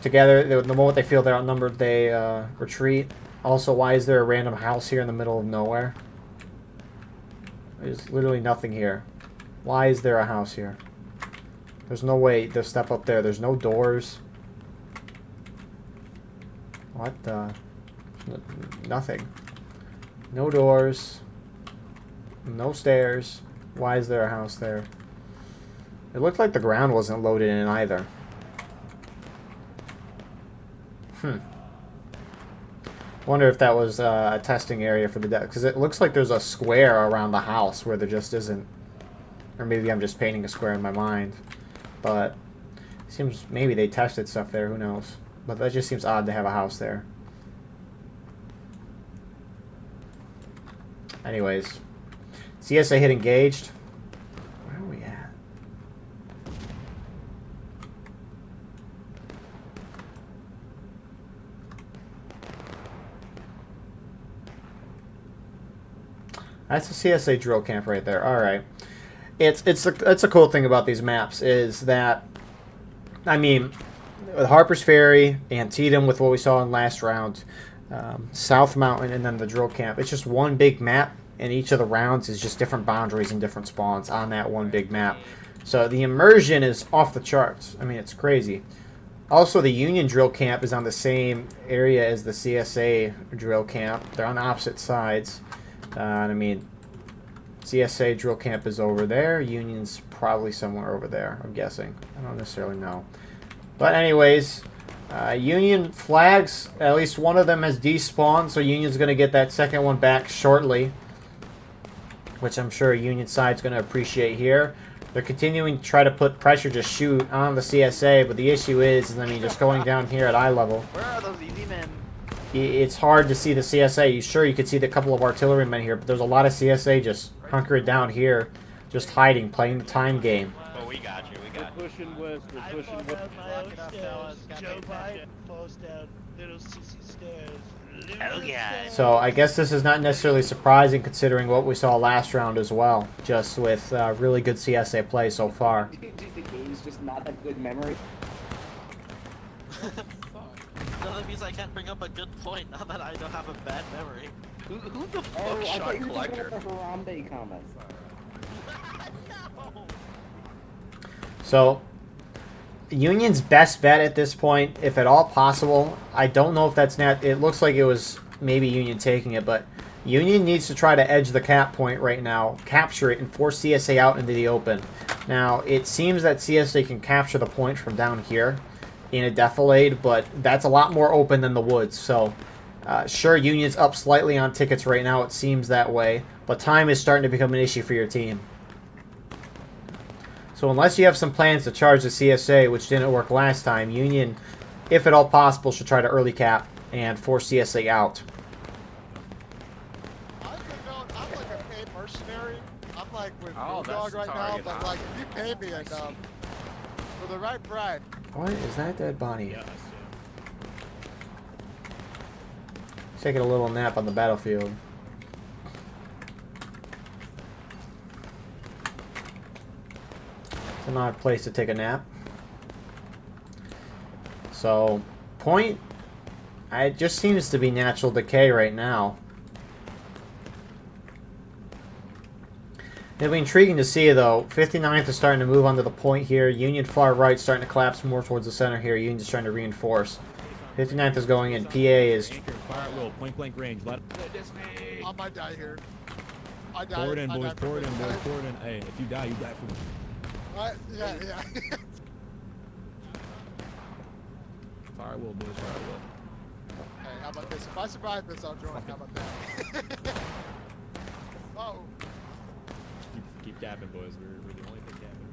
together. The moment they feel they're outnumbered, they retreat. Also, why is there a random house here in the middle of nowhere? There's literally nothing here. Why is there a house here? There's no way to step up there. There's no doors. What the... Nothing. No doors. No stairs. Why is there a house there? It looked like the ground wasn't loaded in either. Wonder if that was a testing area for the deck. Because it looks like there's a square around the house where there just isn't. Or maybe I'm just painting a square in my mind. But it seems maybe they tested stuff there. Who knows? But that just seems odd to have a house there. Anyways, CSA hit engaged. Where are we at? That's a CSA drill camp right there. All right, it's a cool thing about these maps is that, I mean, with Harper's Ferry, Antietam, with what we saw in last round. South Mountain, and then the drill camp. It's just one big map, and each of the rounds is just different boundaries and different spawns on that one big map. So the immersion is off the charts. I mean, it's crazy. Also, the Union drill camp is on the same area as the CSA drill camp. They're on opposite sides. And I mean, CSA drill camp is over there. Union's probably somewhere over there, I'm guessing. I don't necessarily know. But anyways... Union flags, at least one of them has despawned, so Union's going to get that second one back shortly, which I'm sure Union side's going to appreciate here. They're continuing to try to put pressure to shoot on the CSA, but the issue is, I mean, just going down here at eye level, Where are those easy men? it's hard to see the CSA. Sure, you could see the couple of artillerymen here, but there's a lot of CSA just hunkered down here, just hiding, playing the time game. Oh, we got you. We got you. Pushing west. We're pushing west. Joe Biden falls down little sissy stairs. Oh, yeah. So I guess this is not necessarily surprising considering what we saw last round as well, just with really good CSA play so far. The game's just not a good memory. No, that means I can't bring up a good point now that I don't have a bad memory. Who the fuck Oh, I shot thought you were talking Collector? about the Harambe comments. No! So Union's best bet at this point, if at all possible, I don't know if that's not, it looks like it was maybe Union taking it, but Union needs to try to edge the cap point right now, capture it, and force CSA out into the open. Now, it seems that CSA can capture the point from down here in a defilade, but that's a lot more open than the woods, so sure, Union's up slightly on tickets right now, it seems that way, but time is starting to become an issue for your team. So unless you have some plans to charge the CSA, which didn't work last time, Union, if at all possible, should try to early cap and force CSA out. I'm like a paid mercenary. I'm like with Oh, Bulldog that's right the now, target. but like if you pay me enough for the right price. What is that dead Bonnie? Yes. Taking a little nap on the battlefield. It's an odd place to take a nap. So, point, it just seems to be natural decay right now. It'll be intriguing to see, though. 59th is starting to move onto the point here. Union far right starting to collapse more towards the center here. Union's trying to reinforce. 59th is going in. PA is... Anchor, fire at will, point blank range. Let I might die here. I die. pour it in, I boys. die Pour it in, from boys. this. Pour it in. Hey, if you die, you die for me. Yeah. Fire at will, boys. Fire at will. Hey, how about this? If I survive this, I'll join. How about that? Oh. Keep capping, boys. We're the only thing capping.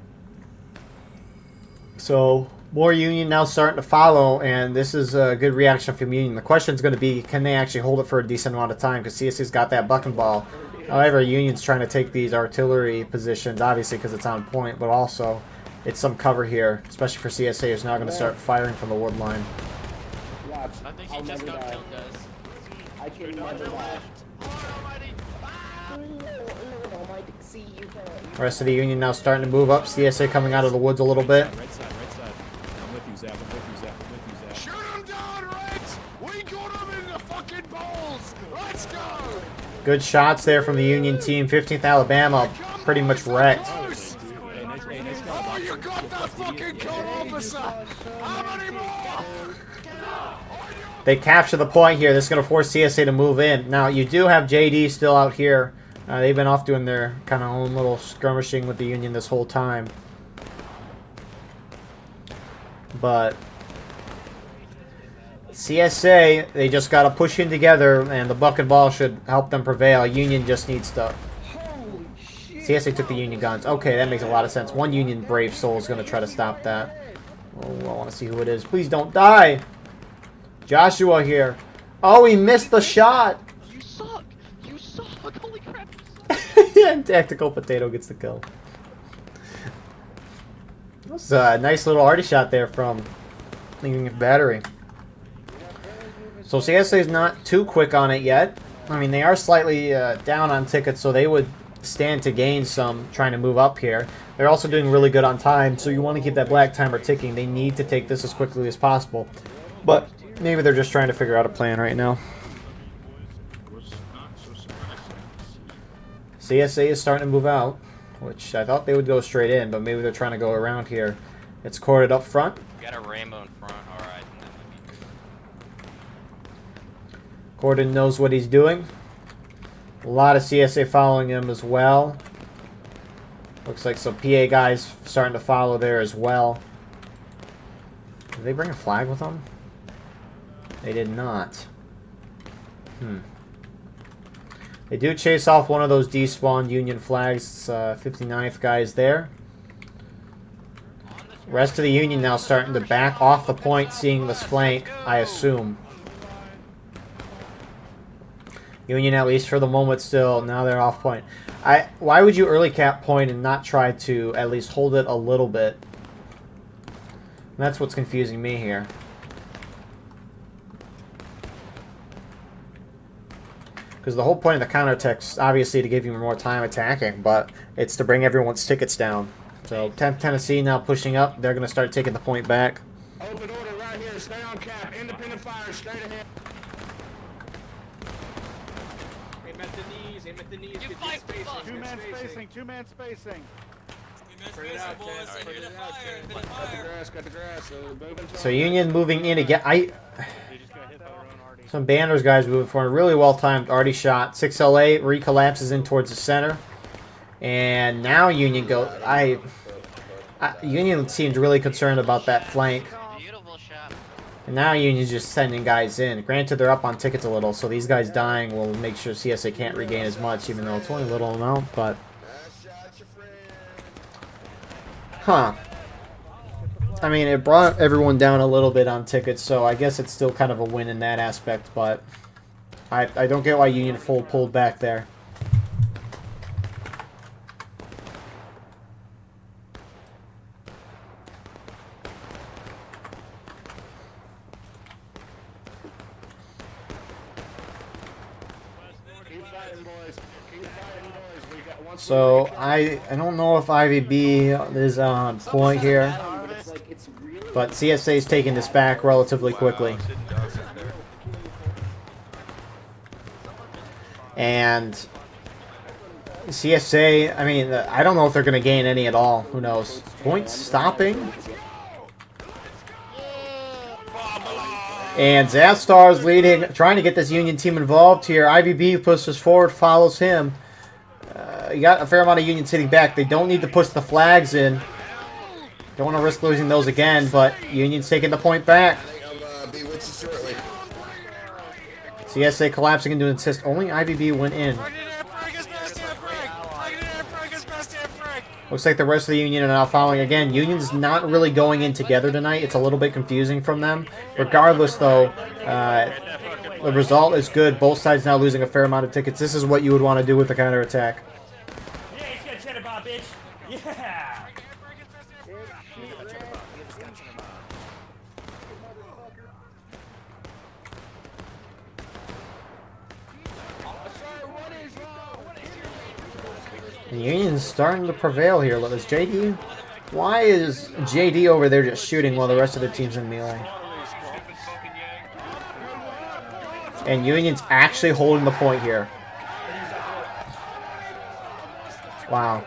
So, more Union now starting to follow, and this is a good reaction from Union. The question is going to be, can they actually hold it for a decent amount of time? Because CSA's got that bucking ball. However, Union's trying to take these artillery positions, obviously because it's on point, but also it's some cover here, especially for CSA, who's now going to start firing from the wood line. Watch. I think I'll he just never got die. killed, guys. I can never die. The rest of the Union now starting to move up. CSA coming out of the woods a little bit. Right side, right side. I'm with you, Zap. I'm with you, Zap. I'm with you, Zap. Shoot him down, Reds! We got him in the fucking balls! Let's go! Good shots there from the Union team. 15th Alabama pretty much wrecked. Hey, nice job. Oh, you got the fucking code officer! How many more? They capture the point here. This is going to force CSA to move in. Now, you do have JD still out here. They've been off doing their kind of own little skirmishing with the Union this whole time. But CSA, they just got to push in together, and the bucket ball should help them prevail. Union just needs to... CSA took the Union guns. Okay, that makes a lot of sense. One Union brave soul is going to try to stop that. Oh, I want to see who it is. Please don't die. Joshua here. Oh, he missed the shot. You suck! You suck! Holy crap! And Tactical Potato gets the kill. That was a nice little arty shot there from Union Battery. So CSA is not too quick on it yet. I mean, they are slightly down on tickets, so they would stand to gain some trying to move up here. They're also doing really good on time, so you want to keep that black timer ticking. They need to take this as quickly as possible. But maybe they're just trying to figure out a plan right now. CSA is starting to move out, which I thought they would go straight in, but maybe they're trying to go around here. It's corded up front. We got a rainbow in front. Alright. Gordon knows what he's doing. A lot of CSA following him as well. Looks like some PA guys starting to follow there as well. Did they bring a flag with them? They did not. They do chase off one of those despawned Union flags. 59th guys there. Rest of the Union now starting to back off the point, seeing this flank, I assume. Union, at least for the moment, still. Now they're off point. Why would you early cap point and not try to at least hold it a little bit? That's what's confusing me here. Because the whole point of the counterattack is obviously to give you more time attacking, but it's to bring everyone's tickets down. So 10th Tennessee now pushing up. They're going to start taking the point back. Open order right here. Stay on cap. Independent fire. Straight ahead. Aim at the knees. Aim at the knees. You Get fight, spacing. fuck. Two-man spacing. Two-man spacing. Spread it out, Ken. Spread it out, Ken. Cut the grass. Cut the grass. Moving So Union moving in again. Some banners guys moving forward. Really well timed. Already shot. 6LA recollapses in towards the center. And now Union go. Union seems really concerned about that flank. Beautiful shot. And now Union's just sending guys in. Granted, they're up on tickets a little, so these guys dying will make sure CSA can't regain as much, even though it's only a little amount, but... Huh. I mean, it brought everyone down a little bit on tickets, so I guess it's still kind of a win in that aspect, but... I don't get why Union pulled back there. So I don't know if IVB is on point here, but CSA is taking this back relatively quickly. And CSA, I mean, I don't know if they're going to gain any at all. Who knows? Point stopping. And Zastar's leading, trying to get this Union team involved here. IVB pushes forward, follows him. You got a fair amount of Union sitting back. They don't need to push the flags in. Don't want to risk losing those again, but Union's taking the point back. CSA collapsing into insist. Only IVB went in. Looks like the rest of the Union are now following again. Union's not really going in together tonight. It's a little bit confusing from them. Regardless, though, the result is good. Both sides now losing a fair amount of tickets. This is what you would want to do with the counterattack. Yeah, he's got cheddar bob, bitch. Yeah. And Union's starting to prevail here. Look, is JD? Why is JD over there just shooting while the rest of the team's in melee? And Union's actually holding the point here. Wow.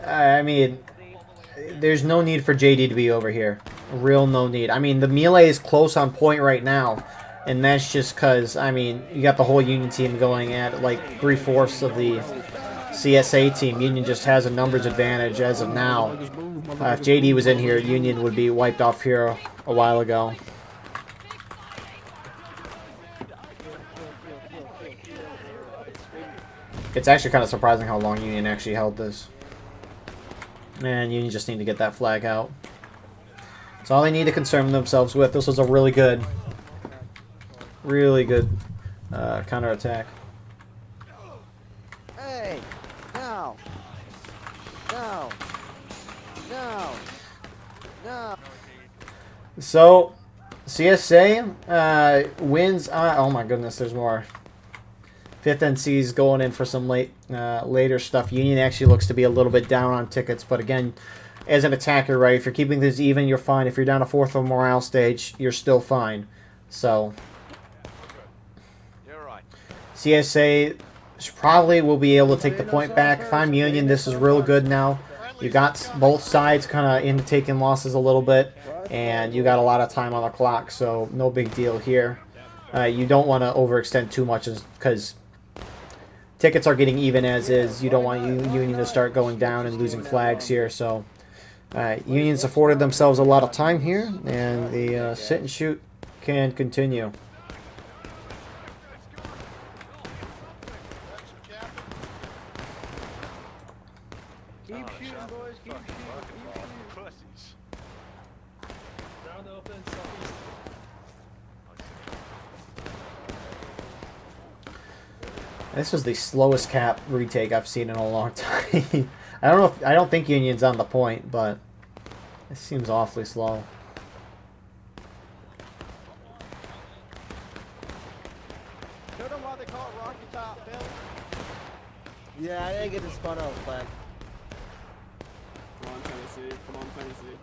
I mean, there's no need for JD to be over here. Real no need. I mean, the melee is close on point right now. And that's just because, I mean, you got the whole Union team going at like 3/4 of the CSA team. Union just has a numbers advantage as of now. If JD was in here, Union would be wiped off here a while ago. It's actually kind of surprising how long Union actually held this. And Union just need to get that flag out. That's all they need to concern themselves with. This was a really good counterattack. Hey! No! No! No! No! So, CSA wins. Oh my goodness, there's more. 5th NC's going in for some later stuff. Union actually looks to be a little bit down on tickets, but again, as an attacker, right, if you're keeping this even, you're fine. If you're down a 4th of morale stage, you're still fine. So, CSA probably will be able to take the point back. If I'm Union, this is real good now. You got both sides kind of into taking losses a little bit, and you got a lot of time on the clock, so no big deal here. You don't want to overextend too much because tickets are getting even as is. You don't want Union to start going down and losing flags here. So Union's afforded themselves a lot of time here, and the sit and shoot can continue. Keep shooting, boys. Keep shooting. This was the slowest cap retake I've seen in a long time. I don't know if, I don't think Union's on the point, but it seems awfully slow. Show them why they call it Rocky Top, Bill. Yeah, I didn't get the spun out flag. Come on, Tennessee. Come on, Tennessee.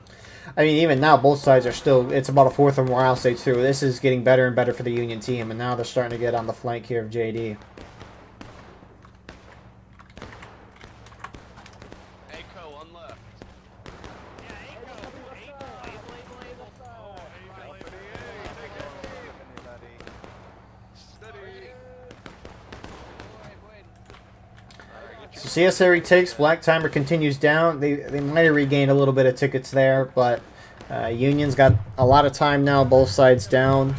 I mean, even now, both sides are still, it's about a fourth of morale state through. This is getting better and better for the Union team, and now they're starting to get on the flank here of JD. So CSA retakes, Black Timer continues down. They might have regained a little bit of tickets there, but Union's got a lot of time now, both sides down.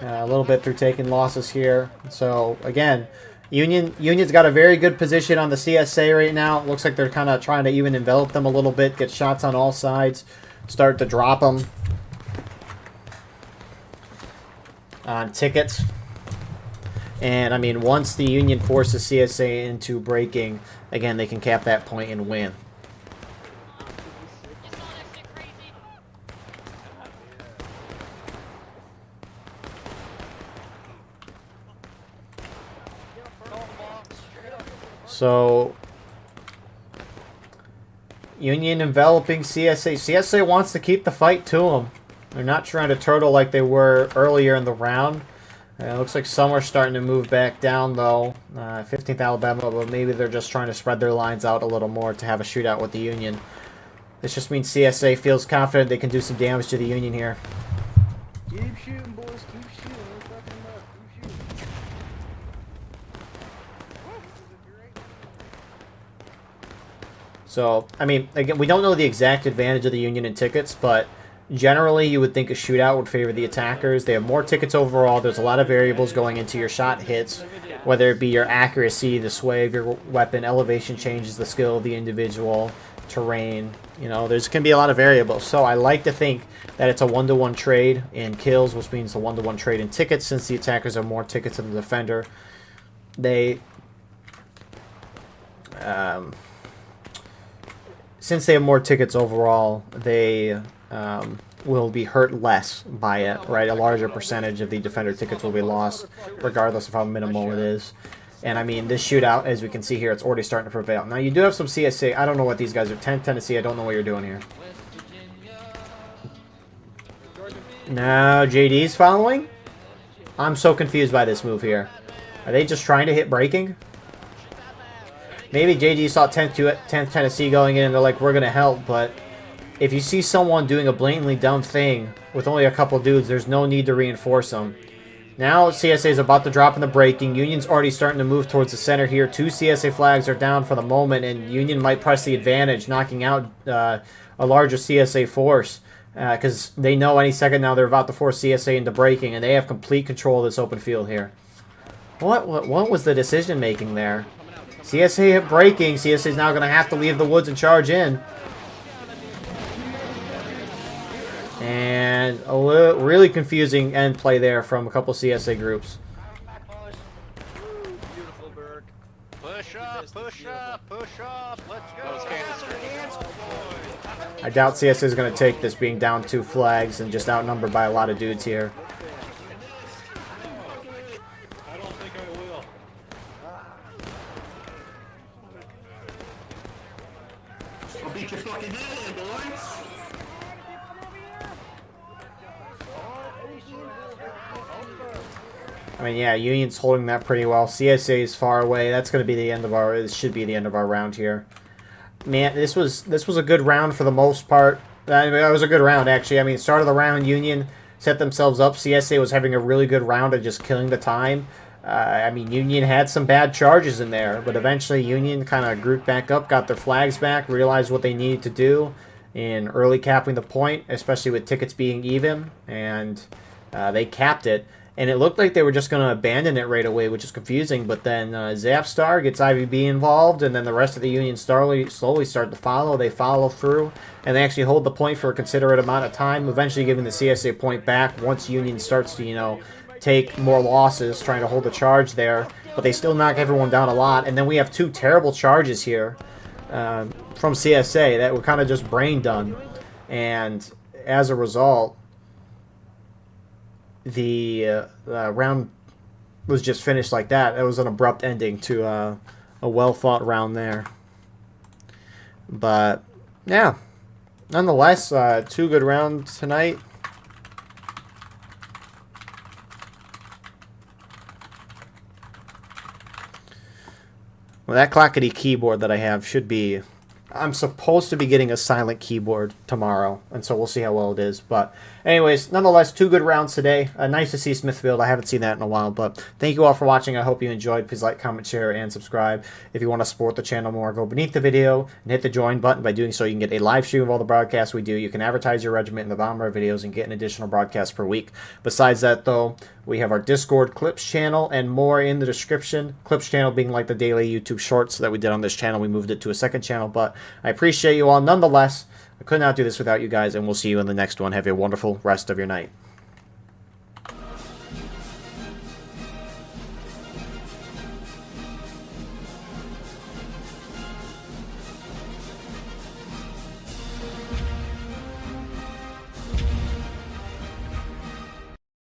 A little bit through taking losses here. So again, Union's got a very good position on the CSA right now. It looks like they're kind of trying to even envelop them a little bit, get shots on all sides, start to drop them on tickets. And I mean, once the Union forces CSA into breaking, again, they can cap that point and win. So, Union enveloping CSA. CSA wants to keep the fight to them. They're not trying to turtle like they were earlier in the round. It looks like some are starting to move back down, though. 15th Alabama, but maybe they're just trying to spread their lines out a little more to have a shootout with the Union. This just means CSA feels confident they can do some damage to the Union here. Keep shooting, boys. Keep shooting. Let's fuck them up. Keep shooting. So, I mean, again, we don't know the exact advantage of the Union in tickets, but generally you would think a shootout would favor the attackers. They have more tickets overall. There's a lot of variables going into your shot hits, whether it be your accuracy, the sway of your weapon, elevation changes, the skill of the individual, terrain. You know, there's can be a lot of variables. So I like to think that it's a 1-to-1 trade in kills, which means a 1-to-1 trade in tickets, since the attackers have more tickets than the defender. Since they have more tickets overall, they will be hurt less by it, right? A larger percentage of the defender tickets will be lost, regardless of how minimal it is. And I mean, this shootout, as we can see here, it's already starting to prevail. Now, you do have some CSA. I don't know what these guys are. 10 Tennessee, I don't know what you're doing here. Now, JD's following? I'm so confused by this move here. Are they just trying to hit breaking? Maybe JD saw 10th Tennessee going in and they're like, we're going to help, but if you see someone doing a blatantly dumb thing with only a couple dudes, there's no need to reinforce them. Now CSA is about to drop in the breaking. Union's already starting to move towards the center here. 2 CSA flags are down for the moment, and Union might press the advantage, knocking out a larger CSA force, because they know any second now they're about to force CSA into breaking, and they have complete control of this open field here. What was the decision making there? CSA hit breaking. CSA is now going to have to leave the woods and charge in. And a really confusing end play there from a couple CSA groups. Push up, push up, push up. Let's go. I doubt CSA is going to take this, being down 2 flags and just outnumbered by a lot of dudes here. I don't think I will. I'll beat your fucking head in, boys. I mean, yeah, Union's holding that pretty well. CSA is far away. That's going to be the end of our. It should be the end of our round here. Man, this was a good round for the most part. I mean, it was a good round actually. I mean, start of the round, Union set themselves up. CSA was having a really good round of just killing the time. I mean, Union had some bad charges in there, but eventually Union kind of grouped back up, got their flags back, realized what they needed to do in early capping the point, especially with tickets being even, and they capped it. and it looked like they were just going to abandon it right away, which is confusing. But then Zapstar gets IVB involved, and then the rest of the Union slowly start to follow. They follow through, and they actually hold the point for a considerate amount of time, eventually giving the CSA point back once Union starts to, you know, take more losses, trying to hold the charge there. But they still knock everyone down a lot, and then we have 2 terrible charges here from CSA that were kind of just brain done, and as a result, the round was just finished like that. It was an abrupt ending to a well-fought round there. But, yeah. Nonetheless, 2 good rounds tonight. Well, that clackety keyboard that I have should be... I'm supposed to be getting a silent keyboard tomorrow, and so we'll see how well it is. But anyways, nonetheless, 2 good rounds today. Nice to see Smithfield. I haven't seen that in a while, but thank you all for watching. I hope you enjoyed. Please like, comment, share, and subscribe. If you want to support the channel more, go beneath the video and hit the join button. By doing so, you can get a live stream of all the broadcasts we do. You can advertise your regiment in the bottom of our videos and get an additional broadcast per week. Besides that, though, we have our Discord Clips channel and more in the description. Clips channel being like the daily YouTube shorts that we did on this channel. We moved it to a second channel, but I appreciate you all nonetheless. I could not do this without you guys, and we'll see you in the next one. Have a wonderful rest of your night.